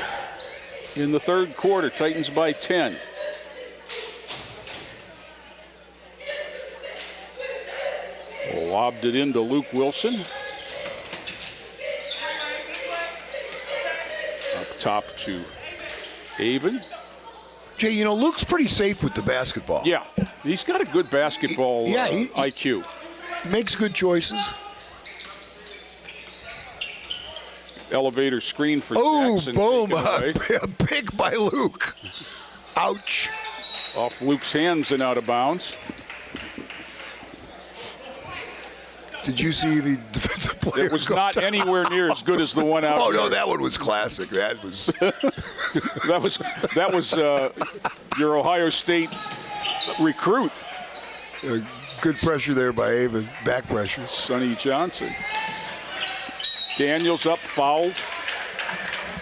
in the third quarter. Titans by 10. Lobbed it into Luke Wilson. Up top to Avon. Jay, you know, Luke's pretty safe with the basketball. Yeah, he's got a good basketball IQ. Makes good choices. Elevator screen for Jackson. Oh, boom. A pick by Luke. Ouch. Off Luke's hands and out of bounds. Did you see the defensive player? It was not anywhere near as good as the one out. Oh no, that one was classic. That was. that was your Ohio State recruit. Good pressure there by Avon. Back pressure. Sonny Johnson. Daniels up, fouled.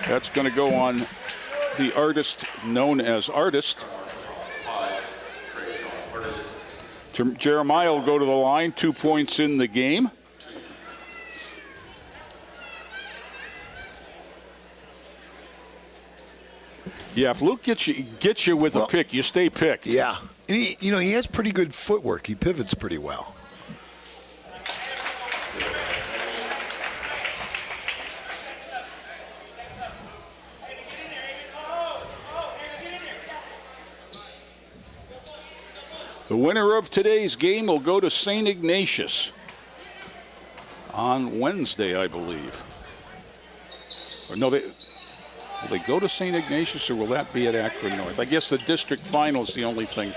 That's going to go on the artist known as Artist. Jeremiah will go to the line, 2 points in the game. Yeah, if Luke gets you with a pick, you stay picked. Yeah. And he has pretty good footwork. He pivots pretty well. The winner of today's game will go to St. Ignatius on Wednesday, I believe. Or no, will they go to St. Ignatius, or will that be at Akron North? I guess the district final is the only thing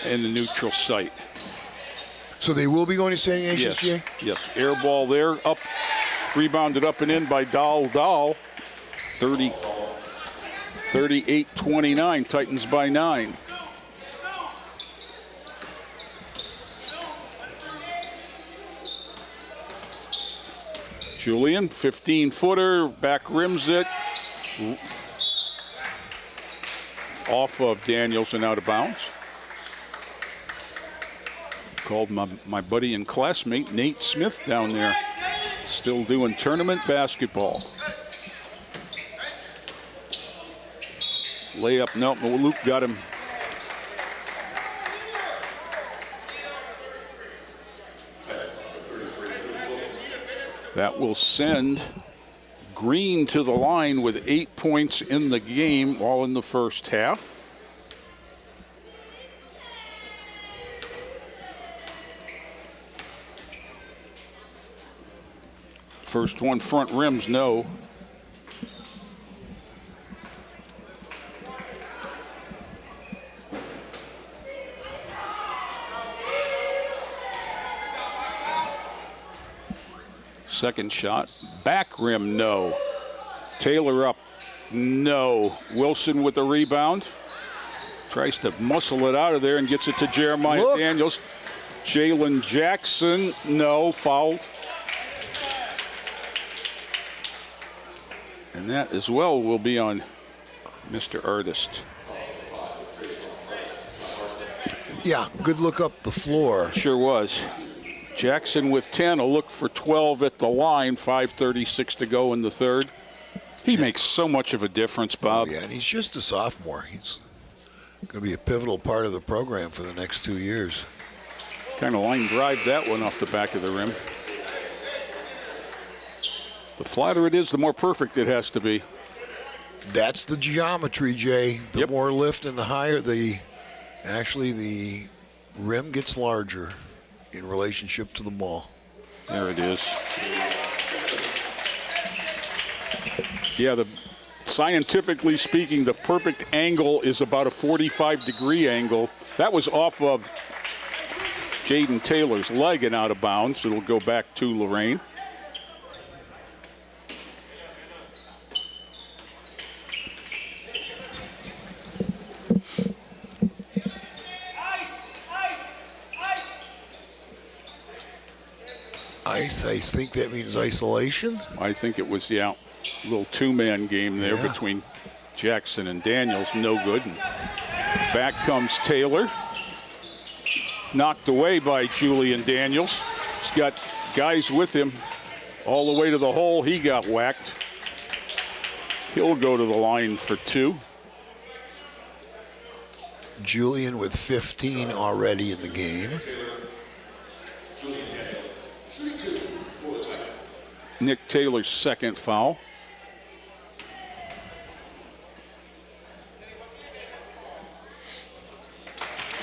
in the neutral site. So they will be going to St. Ignatius, Yes, Jay? yes. Air ball there, up, rebounded up and in by Dahl. 38-29, Titans by 9. Julian, 15-footer, back rims it. Off of Daniels and out of bounds. Called my buddy and classmate, Nate Smith, down there. Still doing tournament basketball. Layup, no, Luke got him. That will send Green to the line with 8 points in the game, all in the first half. First one, front rims, no. Second shot, back rim, no. Taylor up. No. Wilson with the rebound. Tries to muscle it out of there and gets it to Jeremiah Daniels. Jalen Jackson, no, fouled. And that as well will be on Mr. Artist. Yeah, good look up the floor. Sure was. Jackson with 10, a look for 12 at the line, 5:36 to go in the third. He makes so much of a difference, Bob. Oh, yeah, and he's just a sophomore. He's going to be a pivotal part of the program for the next 2 years. Kind of line drive that one off the back of the rim. The flatter it is, the more perfect it has to be. That's the geometry, Jay. The Yep. more lift and the higher the rim gets larger in relationship to the ball. There it is. Yeah, scientifically speaking, the perfect angle is about a 45-degree angle. That was off of Jaden Taylor's leg and out of bounds. It'll go back to Lorain. Ice, I think that means isolation. I think it was, yeah, a little two-man game there between Jackson and Daniels. No good. And back comes Taylor. Knocked away by Julian Daniels. He's got guys with him all the way to the hole. He got whacked. He'll go to the line for two. Julian with 15 already in the game. Nick Taylor's second foul.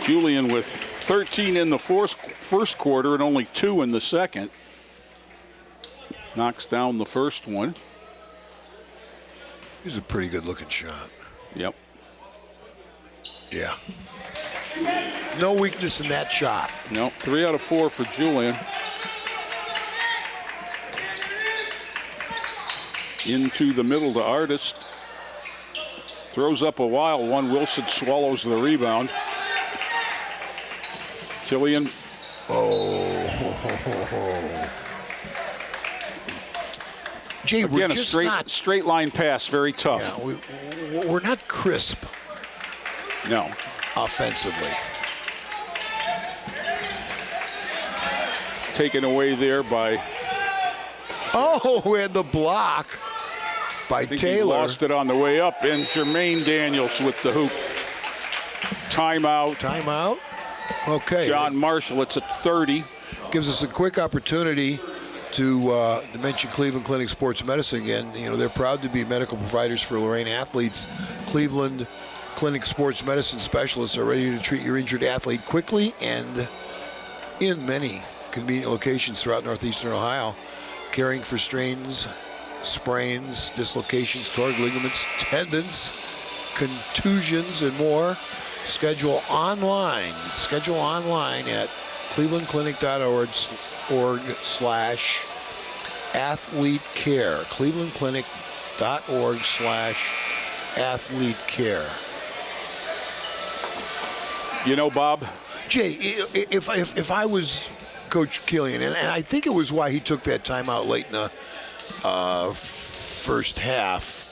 Julian with 13 in the first quarter and only 2 in the second. Knocks down the first one. He's a pretty good looking shot. Yep. Yeah. No weakness in that shot. No, 3 out of 4 for Julian. Into the middle to Artist. Throws up a wild one. Wilson swallows the rebound. Killian. Oh. Jay, again, we're a just straight line pass, very tough. Yeah, we're not crisp. No. Offensively. Taken away there by. Oh, and the block by Taylor. He lost it on the way up, and Jermaine Daniels with the hoop. Timeout. Timeout. Okay. John Marshall, it's at 30. Gives us a quick opportunity to mention Cleveland Clinic Sports Medicine again. You know, they're proud to be medical providers for Lorain athletes. Cleveland Clinic Sports Medicine specialists are ready to treat your injured athlete quickly and in many convenient locations throughout northeastern Ohio, caring for strains, sprains, dislocations, torn ligaments, tendons, contusions, and more. Schedule online at clevelandclinic.org/athlete care. clevelandclinic.org/athlete care. You know, Bob? Jay, if I was Coach Killian, and I think it was why he took that timeout late in the first half,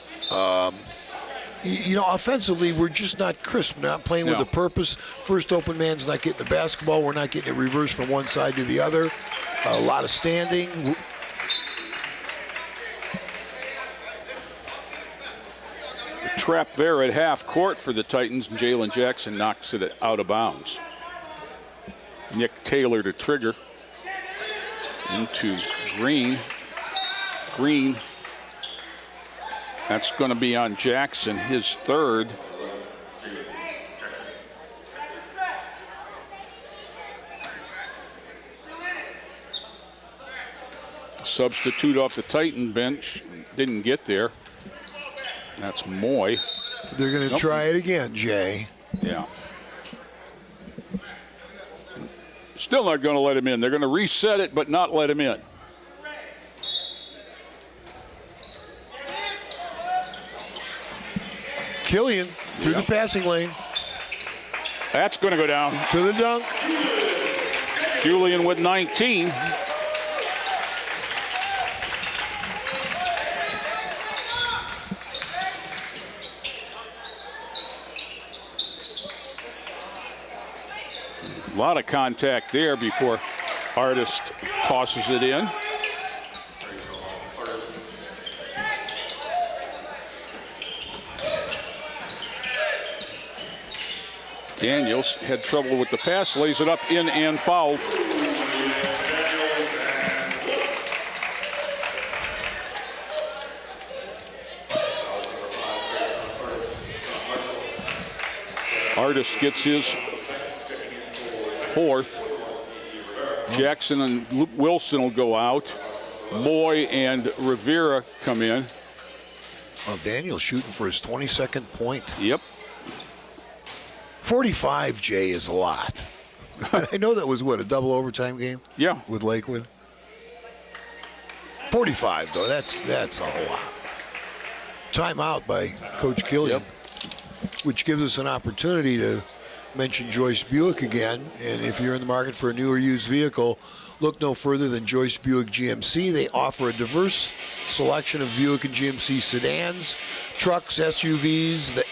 you know, offensively, we're just not crisp. We're not playing with a purpose. First open man's not getting the basketball. We're not getting it reversed from one side to the other. A lot of standing. The trap there at half court for the Titans, and Jalen Jackson knocks it out of bounds. Nick Taylor to trigger. Into Green. Green. That's going to be on Jackson, his third. Substitute off the Titan bench. Didn't get there. That's Moy. They're going to try it again, Jay. Yeah. Still not going to let him in. They're going to reset it, but not let him in. Killian through the passing lane. That's going to go down. To the dunk. Julian with 19. A lot of contact there before Artist tosses it in. Daniels had trouble with the pass, lays it up in and fouled. Artist gets his fourth. Jackson and Wilson will go out. Moy and Rivera come in. Well, Daniel's shooting for his 22nd point. Yep. 45, Jay, is a lot. I know that was, what, a double overtime game? Yeah. With Lakewood? 45, though, that's a whole lot. Timeout by Coach Killian, which gives us an opportunity to mention Joyce Buick again. And if you're in the market for a new or used vehicle, look no further than Joyce Buick GMC. They offer a diverse selection of Buick and GMC sedans, trucks, SUVs that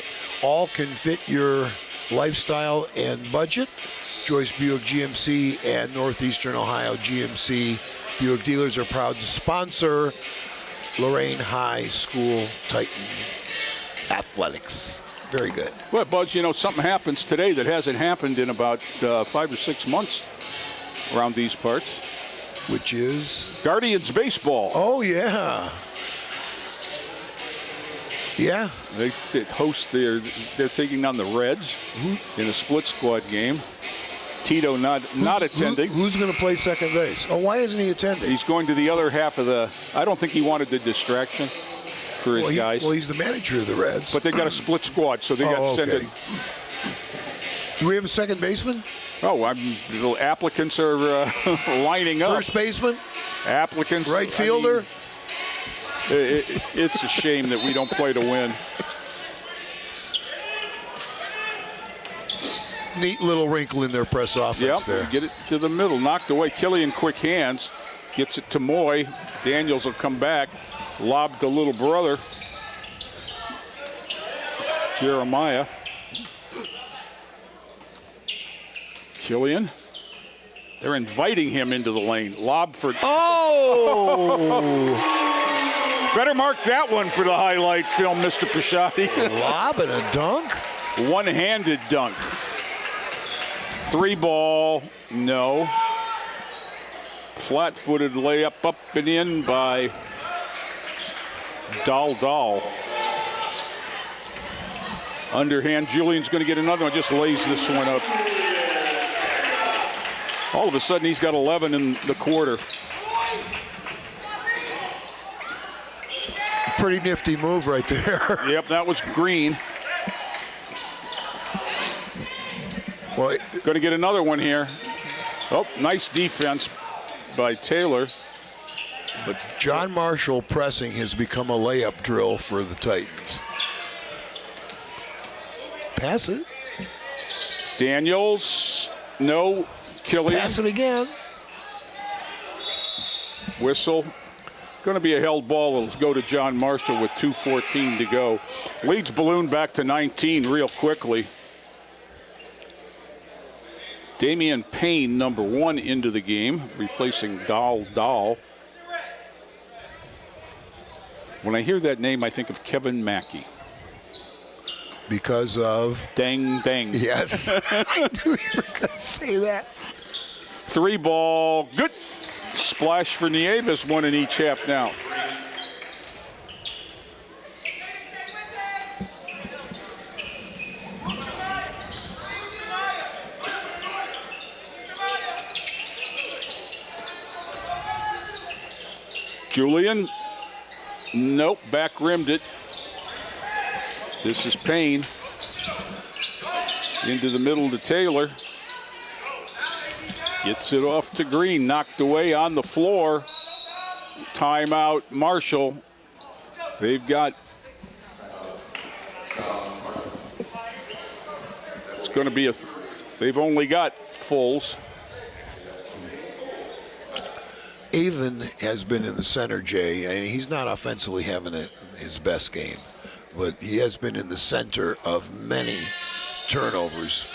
all can fit your lifestyle and budget. Joyce Buick GMC and Northeastern Ohio GMC Buick dealers are proud to sponsor Lorain High School Titan athletics. Very good. Well, Buzz, you know, something happens today that hasn't happened in about 5 or 6 months around these parts. Which is? Guardians baseball. Oh, yeah. Yeah. They host they're taking on the Reds in a split squad game. Tito not attending. Who's going to play second base? Oh, why isn't he attending? He's going to the other half of the. I don't think he wanted the distraction for his guys. Well, he's the manager of the Reds. But they got a split squad, so they got sent in. Do we have a second baseman? Oh, the applicants are lining up. First baseman? Applicants. Right fielder? It's a shame that we don't play to win. Neat little wrinkle in their press offense there. Get it to the middle. Knocked away. Killian, quick hands. Gets it to Moy. Daniels will come back. Lobbed to little brother. Jeremiah. Killian. They're inviting him into the lane. Lob for... Oh! Better mark that one for the highlight film, Mr. Pishotti. Lob and a dunk? One-handed dunk. 3 ball, no. Flat-footed layup up and in by Dahl. Underhand, Julian's going to get another one, just lays this one up. All of a sudden, he's got 11 in the quarter. Pretty nifty move right there. Yep, that was Green. Well, going to get another one here. Oh, nice defense by Taylor. But John Marshall pressing has become a layup drill for the Titans. Pass it. Daniels, no. Killian. Pass it again. Whistle. Going to be a held ball. It'll go to John Marshall with 2:14 to go. Leads balloon back to 19 real quickly. Damian Payne, number 1, into the game, replacing Dahl. When I hear that name, I think of Kevin Mackey. Because of? Dang. Yes. I knew you were going to say that. 3 ball, good. Splash for Nieves, 1 in each half now. Julian, nope, back rimmed it. This is Payne. Into the middle to Taylor. Gets it off to Green, knocked away on the floor. Timeout, Marshall. They've got It's going to be they've only got fulls. Avon has been in the center, Jay, and he's not offensively having his best game, but he has been in the center of many turnovers,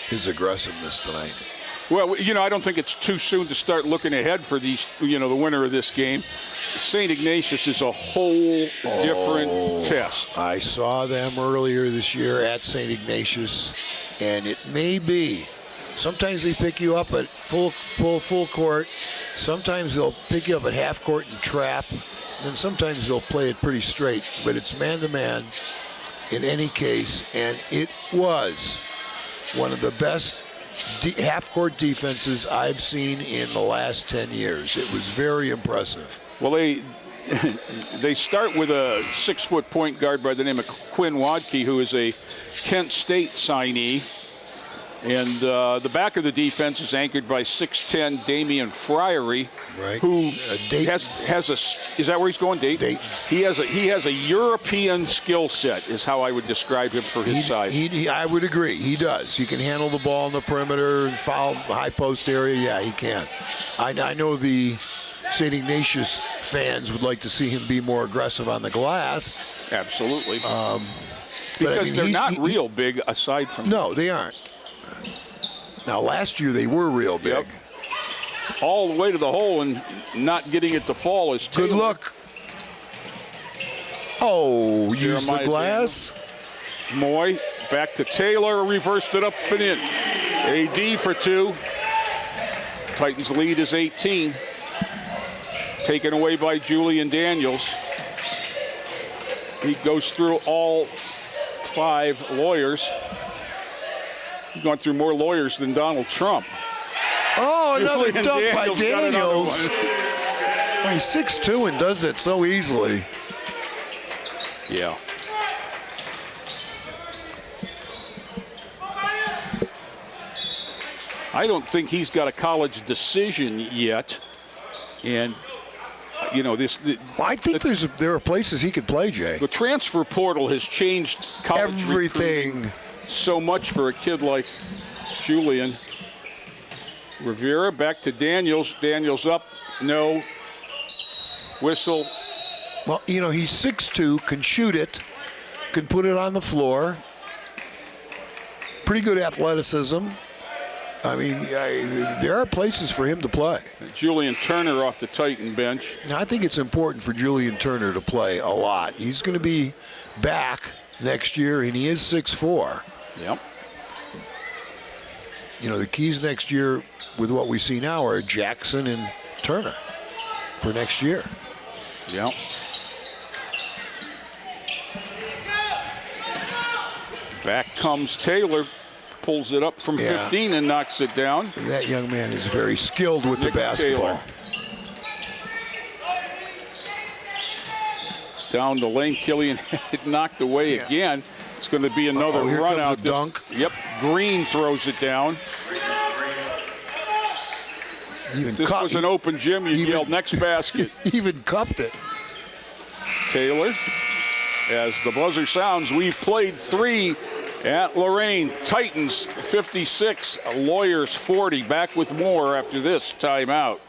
his aggressiveness tonight. Well, you know, I don't think it's too soon to start looking ahead for these, you know, the winner of this game. St. Ignatius is a whole different test. I saw them earlier this year at St. Ignatius, and it may be. Sometimes they pick you up at full court. Sometimes they'll pick you up at half court and trap. And sometimes they'll play it pretty straight. But it's man-to-man in any case. And it was one of the best half-court defenses I've seen in the last 10 years. It was very impressive. Well, they start with a 6-foot point guard by the name of Quinn Wadke, who is a Kent State signee. And the back of the defense is anchored by 6'10" Damian Friery, right. Who has a. Is that where he's going, Dayton? He has a European skill set, is how I would describe him for his size. I would agree. He does. He can handle the ball in the perimeter and foul high post area. Yeah, he can. I know the St. Ignatius fans would like to see him be more aggressive on the glass. Absolutely. Because they're not real big aside from. No, they aren't. Now, last year they were real big. Yep. All the way to the hole and not getting it to fall is Taylor. Good luck. Oh, use the glass. Moy back to Taylor, reversed it up and in. AD for 2. Titans lead is 18. Taken away by Julian Daniels. He goes through all 5 lawyers. He's gone through more lawyers than Donald Trump. Oh, another Julian dunk by Daniels. Well, he's 6'2" and does it so easily. Yeah. I don't think he's got a college decision yet. And, you know, I think there are places he could play, Jay. The transfer portal has changed college everything so much for a kid like Julian. Rivera back to Daniels. Daniels up. No. Whistle. Well, you know, he's 6'2", can shoot it, can put it on the floor. Pretty good athleticism. I mean, there are places for him to play. Julian Turner off the Titan bench. Now, I think it's important for Julian Turner to play a lot. He's going to be back next year, and he is 6'4". Yep. You know, the keys next year with what we see now are Jackson and Turner for next year. Yep. Back comes Taylor, pulls it up from 15 and knocks it down. That young man is very skilled with the basketball. Taylor. Down the lane, Killian had knocked away again. It's going to be another run out. Dunk. Yep, Green throws it down. If this was an open gym, you'd yell next basket. Even cupped it. Taylor, as the buzzer sounds, we've played 3 at Lorain. Titans 56, Lawyers 40. Back with more after this timeout.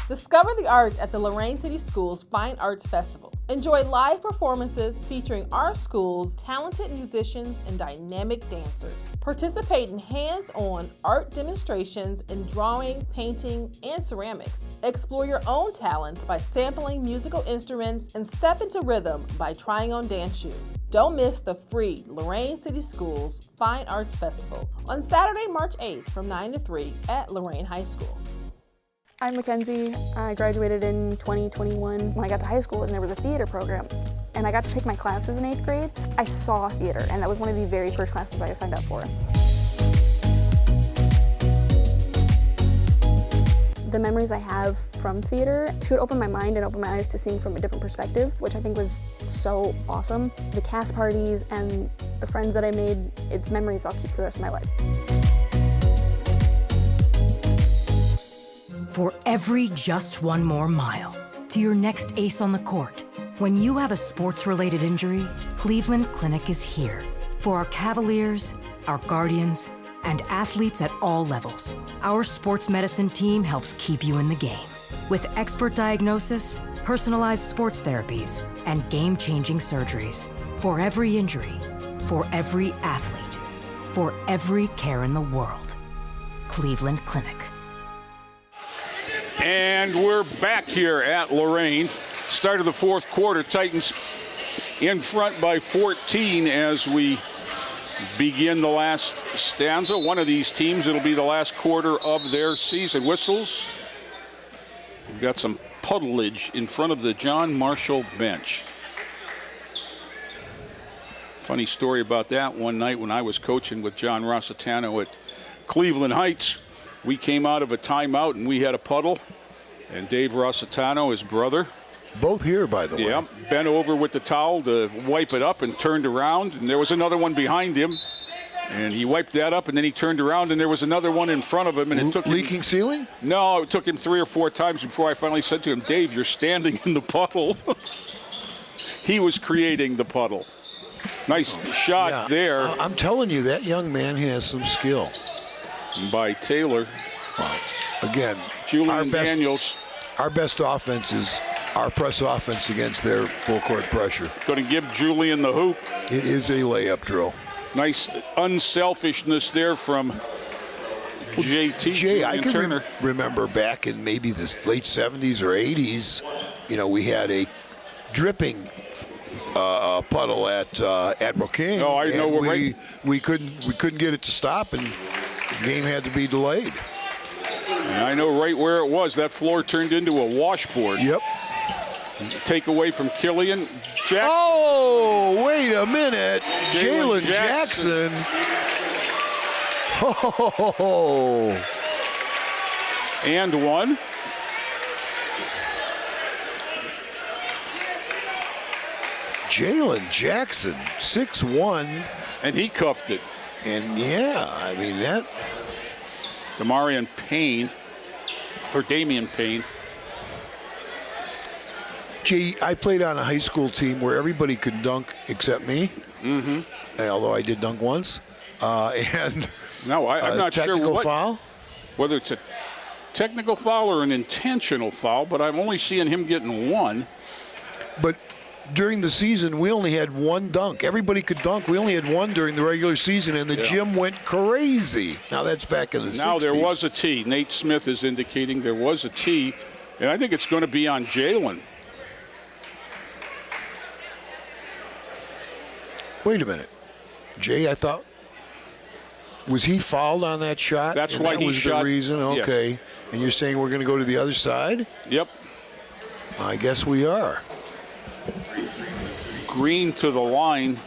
Discover the art at the Lorain City Schools Fine Arts Festival. Enjoy live performances featuring our school's talented musicians and dynamic dancers. Participate in hands-on art demonstrations in drawing, painting, and ceramics. Explore your own talents by sampling musical instruments and step into rhythm by trying on dance shoes. Don't miss the free Lorain City Schools Fine Arts Festival on Saturday, March 8th from 9 to 3 at Lorain High School. I'm Mackenzie. I graduated in 2021. When I got to high school and there was a theater program, and I got to pick my classes in 8th grade, I saw theater, and that was one of the very first classes I signed up for. The memories I have from theater should open my mind and open my eyes to seeing from a different perspective, which I think was so awesome. The cast parties and the friends that I made, it's memories I'll keep for the rest of my life. For every just one more mile to your next ace on the court. When you have a sports-related injury, Cleveland Clinic is here for our Cavaliers, our Guardians, and athletes at all levels. Our sports medicine team helps keep you in the game with expert diagnosis, personalized sports therapies, and game-changing surgeries for every injury, for every athlete, for every care in the world. Cleveland Clinic. And we're back here at Lorain. Start of the fourth quarter. Titans in front by 14 as we begin the last stanza. One of these teams, it'll be the last quarter of their season. Whistles. We've got some puddleage in front of the John Marshall bench. Funny story about that. One night when I was coaching with John Rossitano at Cleveland Heights, we came out of a timeout and we had a puddle. And Dave Rossitano, his brother, both here, by the way. Yeah, bent over with the towel to wipe it up and turned around. And there was another one behind him. And he wiped that up, and then he turned around, and there was another one in front of him. And it took leaking ceiling? No, it took him 3 or 4 times before I finally said to him, Dave, you're standing in the puddle. He was creating the puddle. Nice shot there. I'm telling you, that young man has some skill. By Taylor. Again, Julian Daniels. Our best offense is our press offense against their full court pressure. Going to give Julian the hoop. It is a layup drill. Nice unselfishness there from JT. Jay, I can remember back in maybe the late 70s or 80s, you know, we had a dripping puddle at Admiral King. Oh, I know. We couldn't get it to stop, and the game had to be delayed. And I know right where it was. That floor turned into a washboard. Yep. Take away from Killian. Oh, wait a minute. Jalen Jackson. Oh. And one. Jalen Jackson, 6'1". And he cuffed it. And yeah, I mean that. Damian Payne. Gee, I played on a high school team where everybody could dunk except me. Mm-hmm. Although I did dunk once. And no, I'm not sure technical foul? Whether it's a technical foul or an intentional foul, but I'm only seeing him getting one. But during the season, we only had one dunk. Everybody could dunk. We only had one during the regular season, and the gym went crazy. Now that's back in the 60s. Now there was a tee. Nate Smith is indicating there was a tee, and I think it's going to be on Jalen. Wait a minute. Jay, I thought, was he fouled on that shot? That's why he shot. That was the reason? Okay. Yes. And you're saying we're going to go to the other side? Yep. I guess we are. Green to the line.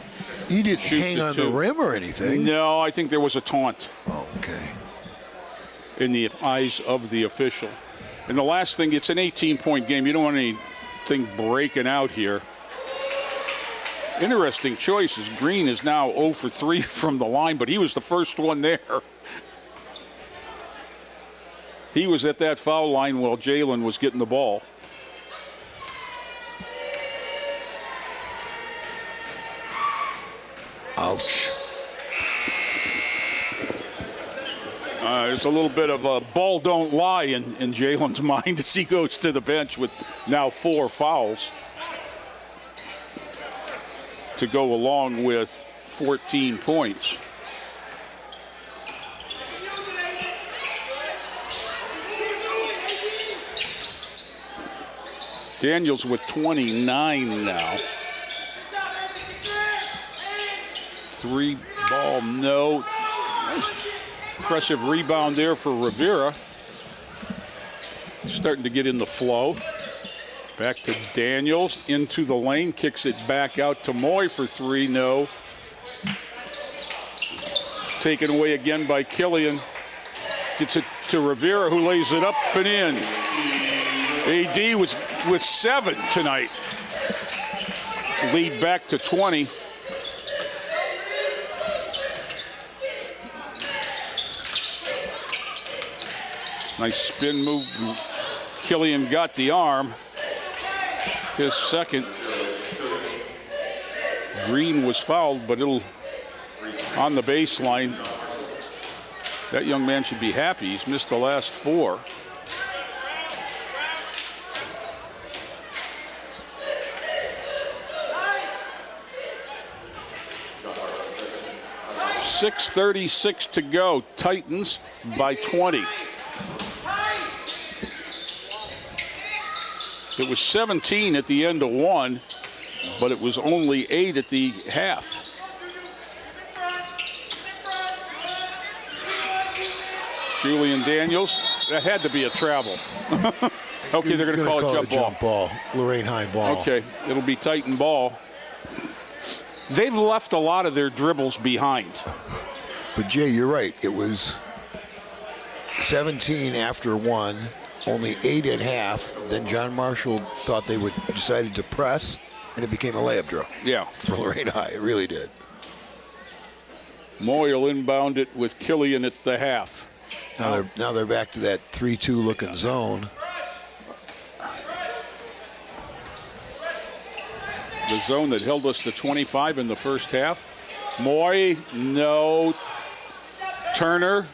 He didn't hang on the rim or anything. No, I think there was a taunt. Oh, okay. In the eyes of the official. And the last thing, it's an 18-point game. You don't want anything breaking out here. Interesting choices. Green is now 0 for 3 from the line, but he was the first one there. He was at that foul line while Jalen was getting the ball. Ouch. There's a little bit of a ball don't lie in Jalen's mind as he goes to the bench with now 4 fouls to go along with 14 points. Daniels with 29 now. 3 ball, no. Nice impressive rebound there for Rivera. Starting to get in the flow. Back to Daniels, into the lane, kicks it back out to Moy for 3, no. Taken away again by Killian. Gets it to Rivera, who lays it up and in. AD was with 7 tonight. Lead back to 20. Nice spin move. Killian got the arm. His second. Green was fouled, but it'll on the baseline. That young man should be happy. He's missed the last 4. .6:36 to go. Titans by 20. It was 17 at the end of 1, but it was only 8 at the half. Julian Daniels, that had to be a travel. Okay, they're going to call it jump ball. Lorain high ball. Okay, it'll be Titan ball. They've left a lot of their dribbles behind. But Jay, you're right. It was 17 after 1, only 8 at half. Then John Marshall thought they would decided to press, and it became a layup drill. Yeah, for Lorain High, it really did. Moy will inbound it with Killian at the half. Now they're back to that 3-2 looking zone. The zone that held us to 25 in the first half. Moy, no. Turner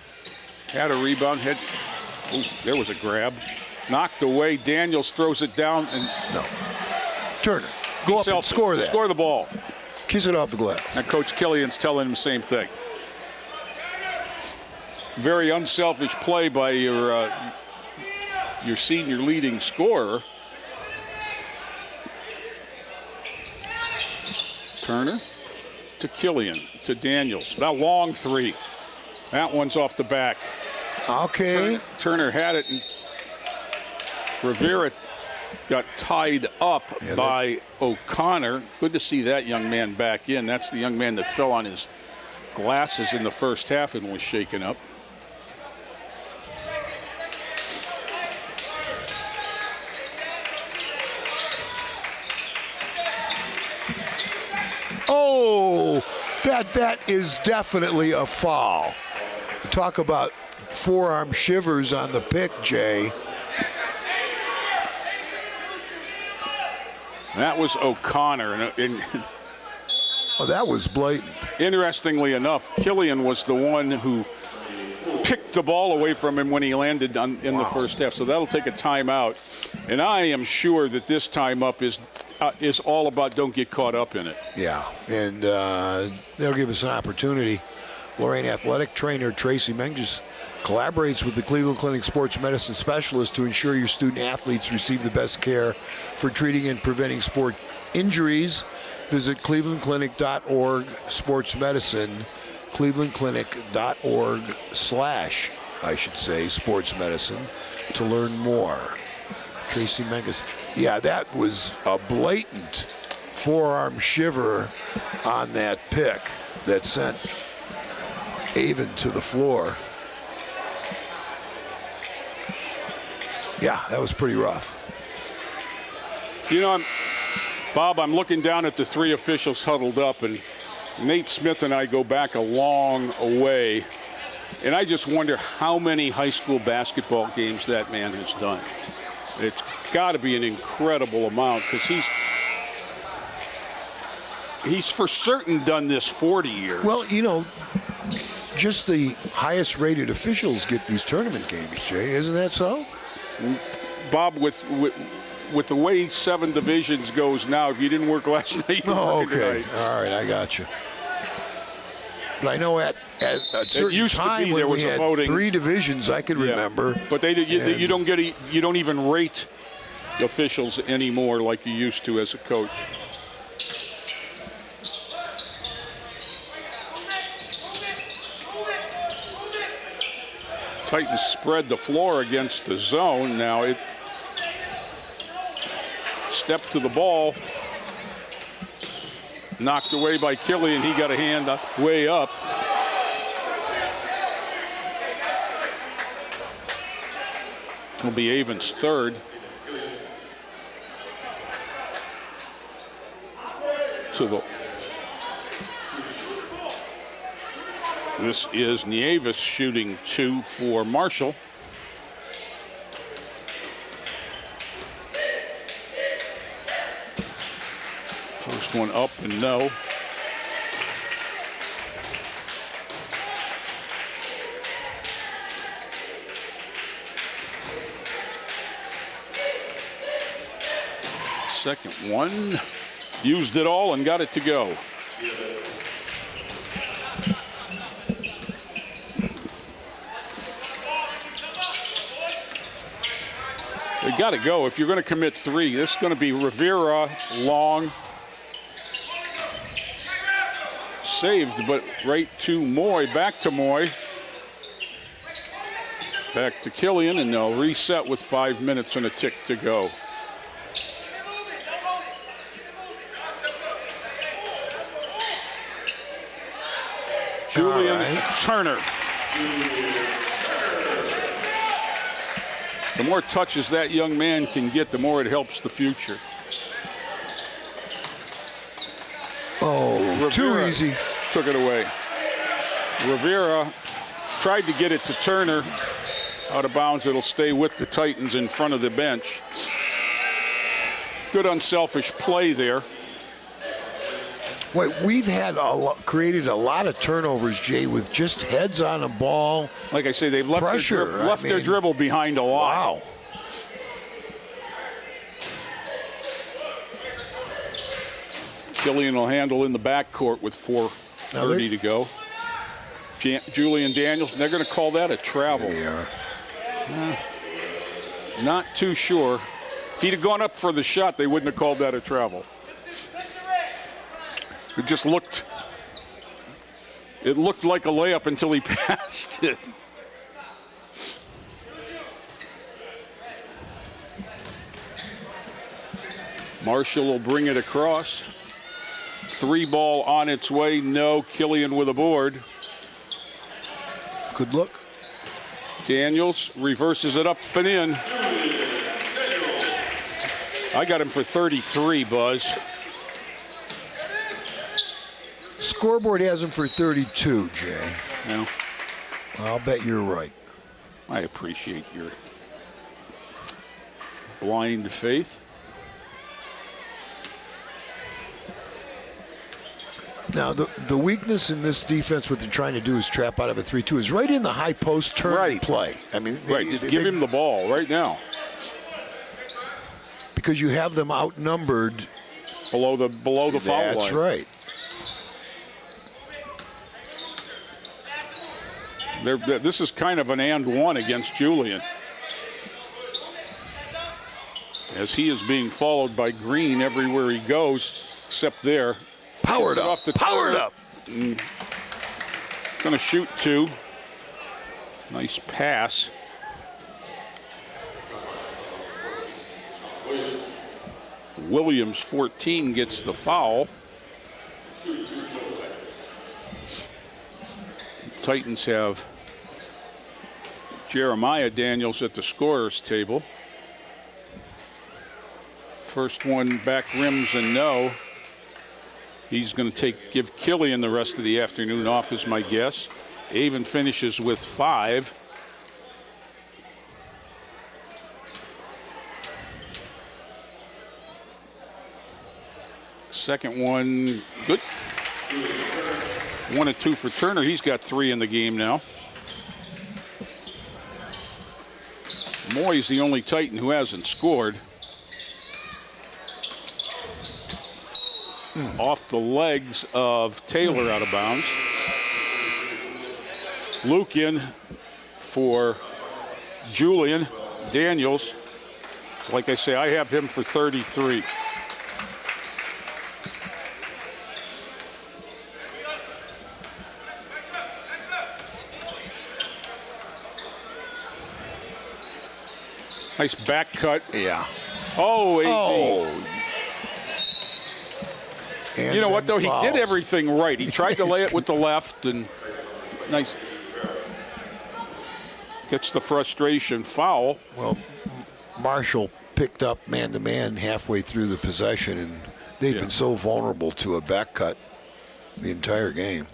had a rebound. There was a grab. Knocked away. Daniels throws it down. And no. Turner, go up and score that. Score the ball. Kiss it off the glass. And Coach Killian's telling him the same thing. Very unselfish play by your senior leading scorer. Turner to Killian, to Daniels. That long 3. That one's off the back. Okay. Turner had it, and Rivera got tied up by O'Connor. Good to see that young man back in. That's the young man that fell on his glasses in the first half and was shaken up. Oh, that is definitely a foul. Talk about forearm shivers on the pick, Jay. That was O'Connor. Oh, that was blatant. Interestingly enough, Killian was the one who picked the ball away from him when he landed in the first half. So that'll take a timeout. And I am sure that this time up is all about don't get caught up in it. Yeah, and they'll give us an opportunity. Lorain athletic trainer Tracy Menges collaborates with the Cleveland Clinic sports medicine specialist to ensure your student athletes receive the best care for treating and preventing sport injuries. Visit clevelandclinic.org sports medicine, clevelandclinic.org/sports medicine to learn more. Tracy Menges. Yeah, that was a blatant forearm shiver on that pick that sent Avon to the floor. Yeah, that was pretty rough. You know, Bob, I'm looking down at the 3 officials huddled up, and Nate Smith and I go back a long way, and I just wonder how many high school basketball games that man has done. It's got to be an incredible amount, because he's for certain done this 40 years. Well, you know, just the highest rated officials get these tournament games, Jay. Isn't that so? Bob, with the way 7 divisions goes now, if you didn't work last night, oh, okay. All right, I got you. But I know at a certain time when we had 3 divisions, I could remember. But you don't even rate officials anymore like you used to as a coach. Titans spread the floor against the zone. Now it stepped to the ball. Knocked away by Killian. He got a hand way up. It'll be Avon's 3rd. This is Nieves shooting 2 for Marshall. First one up and no. Second one. Used it all and got it to go. They got to go if you're going to commit 3. This is going to be Rivera, long. Saved, but right to Moy. Back to Moy. Back to Killian, and they'll reset with 5 minutes and a tick to go. Julian Turner. The more touches that young man can get, the more it helps the future. Oh, Rivera too easy. Took it away. Rivera tried to get it to Turner. Out of bounds, it'll stay with the Titans in front of the bench. Good unselfish play there. Wait, we've had created a lot of turnovers, Jay, with just heads on a ball. Like I say, they've left, pressure, their dribble behind a lot. Wow. Killian will handle in the backcourt with 4:30 to go. Julian Daniels, they're going to call that a travel. They are. Not too sure. If he'd have gone up for the shot, they wouldn't have called that a travel. It just looked like a layup until he passed it. Marshall will bring it across. 3 ball on its way. No. Killian with a board. Good look. Daniels reverses it up and in. I got him for 33, Buzz. Scoreboard has him for 32, Jay. Yeah. I'll bet you're right. I appreciate your blind faith. Now, the weakness in this defense, what they're trying to do is trap out of a 3-2, is right in the high post turn play. I mean, Just give him the ball right now. Because you have them outnumbered below the foul line. That's right. This is kind of an and one against Julian, as he is being followed by Green everywhere he goes, except there. Powered up. Powered up. Going to shoot 2. Nice pass. Williams, 14, gets the foul. Titans have Jeremiah Daniels at the scorer's table. First one back rims and no. He's going to give Killian the rest of the afternoon off, is my guess. Avon finishes with 5. Second one, good. 1 and 2 for Turner. He's got 3 in the game now. Moy's the only Titan who hasn't scored. Off the legs of Taylor, out of bounds. Lukin for Julian Daniels. Like I say, I have him for 33. Nice back cut. Yeah. Oh, AD. Oh. And you know what, though? fouls. He did everything right. He tried to lay it with the left, and nice. Gets the frustration foul. Well, Marshall picked up man-to-man halfway through the possession, and they've been so vulnerable to a back cut the entire game.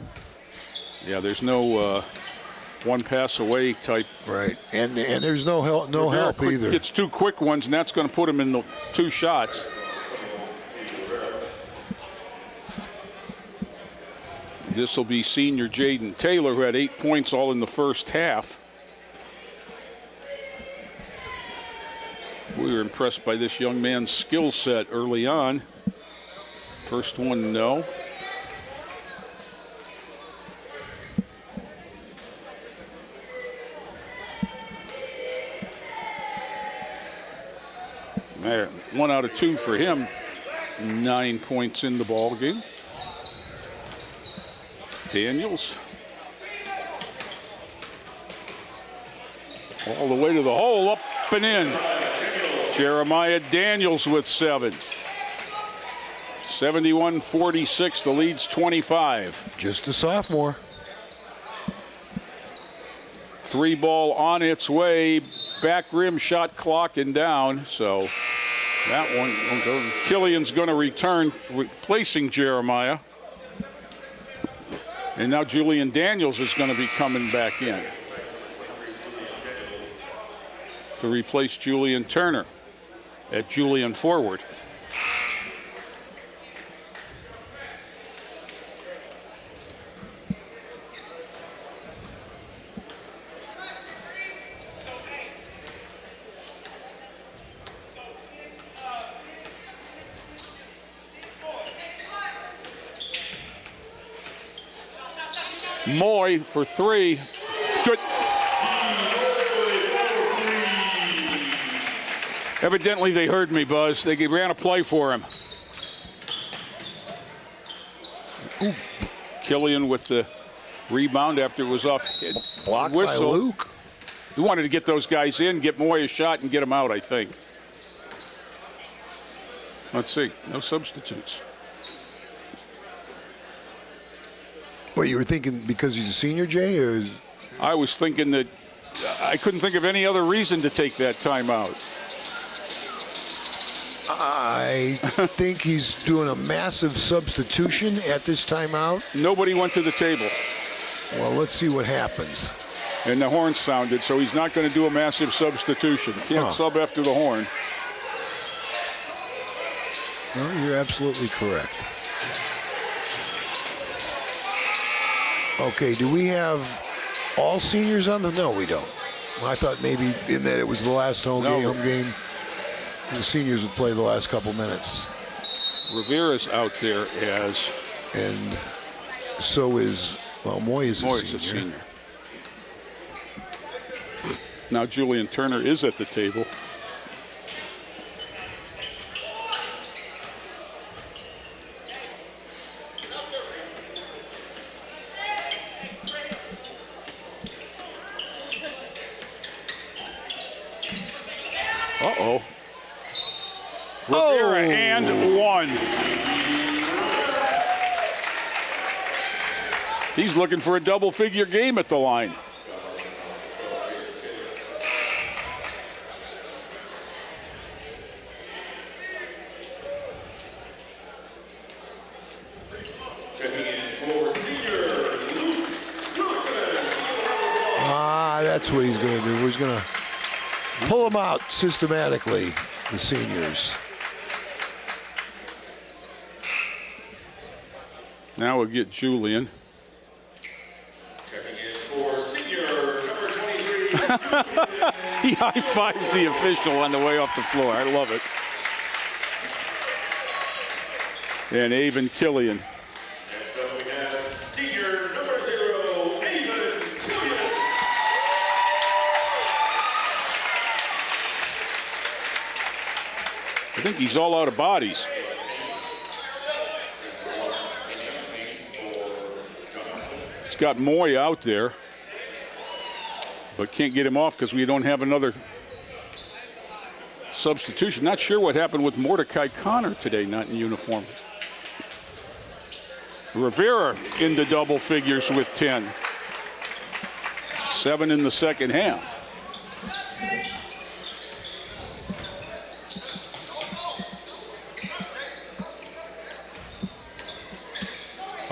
Yeah, there's no one pass away type. Right, and there's no help either. Gets 2 quick ones, and that's going to put him in the 2 shots. This will be senior Jaden Taylor, who had 8 points all in the first half. We were impressed by this young man's skill set early on. First one, no. There, 1 out of 2 for him. 9 points in the ball game. Daniels. All the way to the hole, up and in. Jeremiah Daniels with 7. 71-46, the lead's 25. Just a sophomore. 3 ball on its way, back rim shot clocking down, so that one, Killian's going to return, replacing Jeremiah. And now Julian Daniels is going to be coming back in to replace Julian Turner at Julian forward. Moy for 3. Good. Evidently they heard me, Buzz. They ran a play for him. Ooh. Killian with the rebound after it was off. Blocked whistle. by Luke. We wanted to get those guys in, get Moy a shot, and get him out, I think. Let's see. No substitutes. What, you were thinking because he's a senior, Jay? Or? I was thinking that I couldn't think of any other reason to take that timeout. I think he's doing a massive substitution at this timeout. Nobody went to the table. Well, let's see what happens. And the horn sounded, so he's not going to do a massive substitution. Can't sub after the horn. No, you're absolutely correct. Okay, do we have all seniors on the? No, we don't. Well, I thought maybe in that it was the last home game. The seniors would play the last couple minutes. Rivera's out there as. And so is, well, Moy is a senior. Now Julian Turner is at the table. Uh-oh. Rivera and 1. He's looking for a double-figure game at the line. That's what he's going to do. He's going to pull them out systematically, the seniors. Now we'll get Julian. Checking in for senior number 23. He high-fived the official on the way off the floor. I love it. And Avon Killian. Next up we have senior number 0, Avon Killian. I think he's all out of bodies. It's got Moy out there, but can't get him off because we don't have another substitution. Not sure what happened with Mordecai Connor today, not in uniform. Rivera into double figures with 10. 7 in the second half.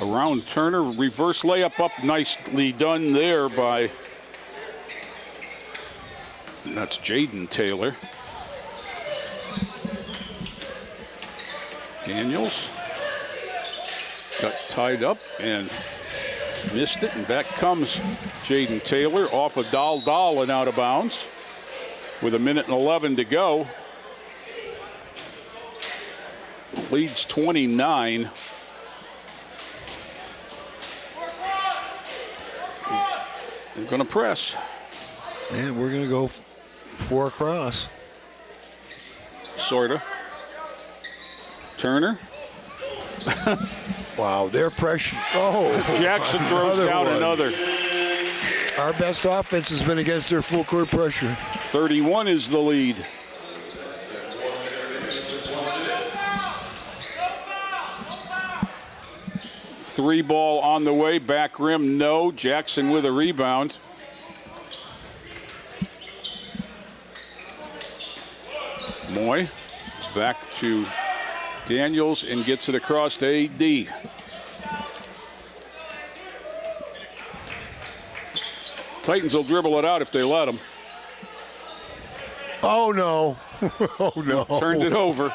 Around Turner, reverse layup up, nicely done there by, that's Jaden Taylor. Daniels got tied up and missed it, and back comes Jaden Taylor off of Dahl and out of bounds with 1:11 to go. leads 29. They're going to press. And we're going to go 4 across. Sorta. Turner. Wow, their pressure. Oh, Jackson throws down another. Our best offense has been against their full court pressure. 31 is the lead. Three ball on the way, back rim, no. Jackson with a rebound. Moy back to Daniels and gets it across to AD. Titans will dribble it out if they let them. Oh, no. Oh, no. Turned it over.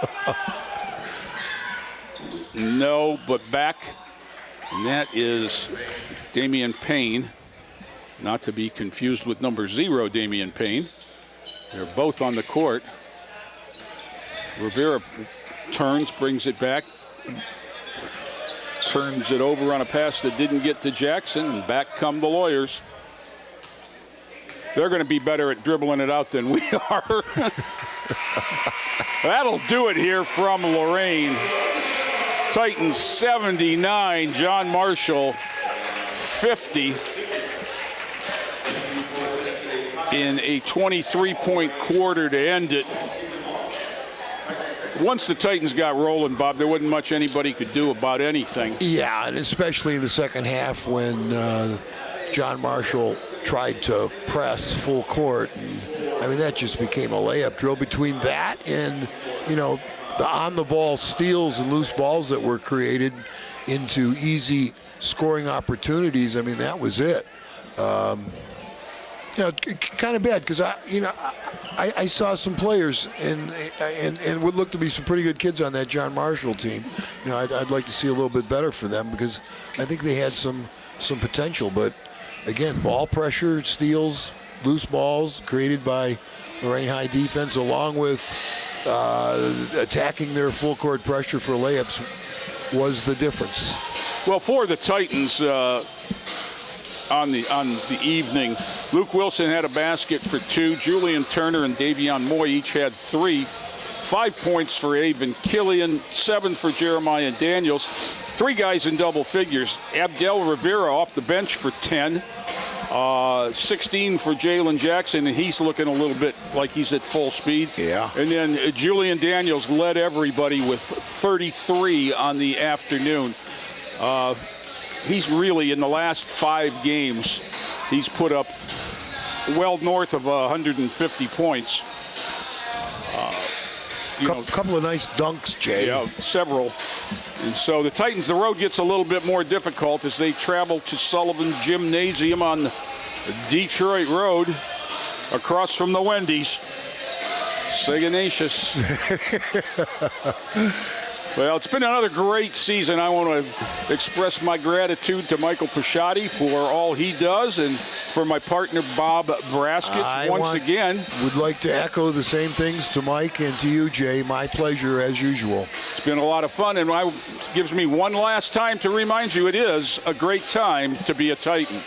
No, but back. And that is Damian Payne. Not to be confused with number 0, Damian Payne. They're both on the court. Rivera turns, brings it back. Turns it over on a pass that didn't get to Jackson, and back come the Lawyers. They're going to be better at dribbling it out than we are. That'll do it here from Lorain. Titans 79, John Marshall 50 in a 23-point quarter to end it. Once the Titans got rolling, Bob, there wasn't much anybody could do about anything. Yeah, and especially in the second half when John Marshall tried to press full court. And, I mean, that just became a layup drill between that and, you know, the on-the-ball steals and loose balls that were created into easy scoring opportunities. I mean, that was it. You know, kind of bad because I saw some players and would look to be some pretty good kids on that John Marshall team. You know, I'd like to see a little bit better for them because I think they had some potential. But again, ball pressure, steals, loose balls created by Lorain High defense, along with attacking their full court pressure for layups, was the difference. Well, for the Titans on the evening, Luke Wilson had a basket for 2. Julian Turner and Davion Moy each had 3. 5 points for Avon Killian, 7 for Jeremiah Daniels. 3 guys in double figures. Abdel Rivera off the bench for 10. 16 for Jalen Jackson, and he's looking a little bit like he's at full speed. Yeah. And then Julian Daniels led everybody with 33 on the afternoon. He's really, in the last 5 games, he's put up well north of 150 points. Couple of nice dunks, Jay. Yeah, several. And so the Titans, the road gets a little bit more difficult as they travel to Sullivan Gymnasium on Detroit Road, across from the Wendy's. Saganacious. Well, it's been another great season. I want to express my gratitude to Michael Pisciotti for all he does, and for my partner Bob Braskich again. Would like to echo the same things to Mike and to you, Jay. My pleasure as usual. It's been a lot of fun, and it gives me one last time to remind you it is a great time to be a Titan.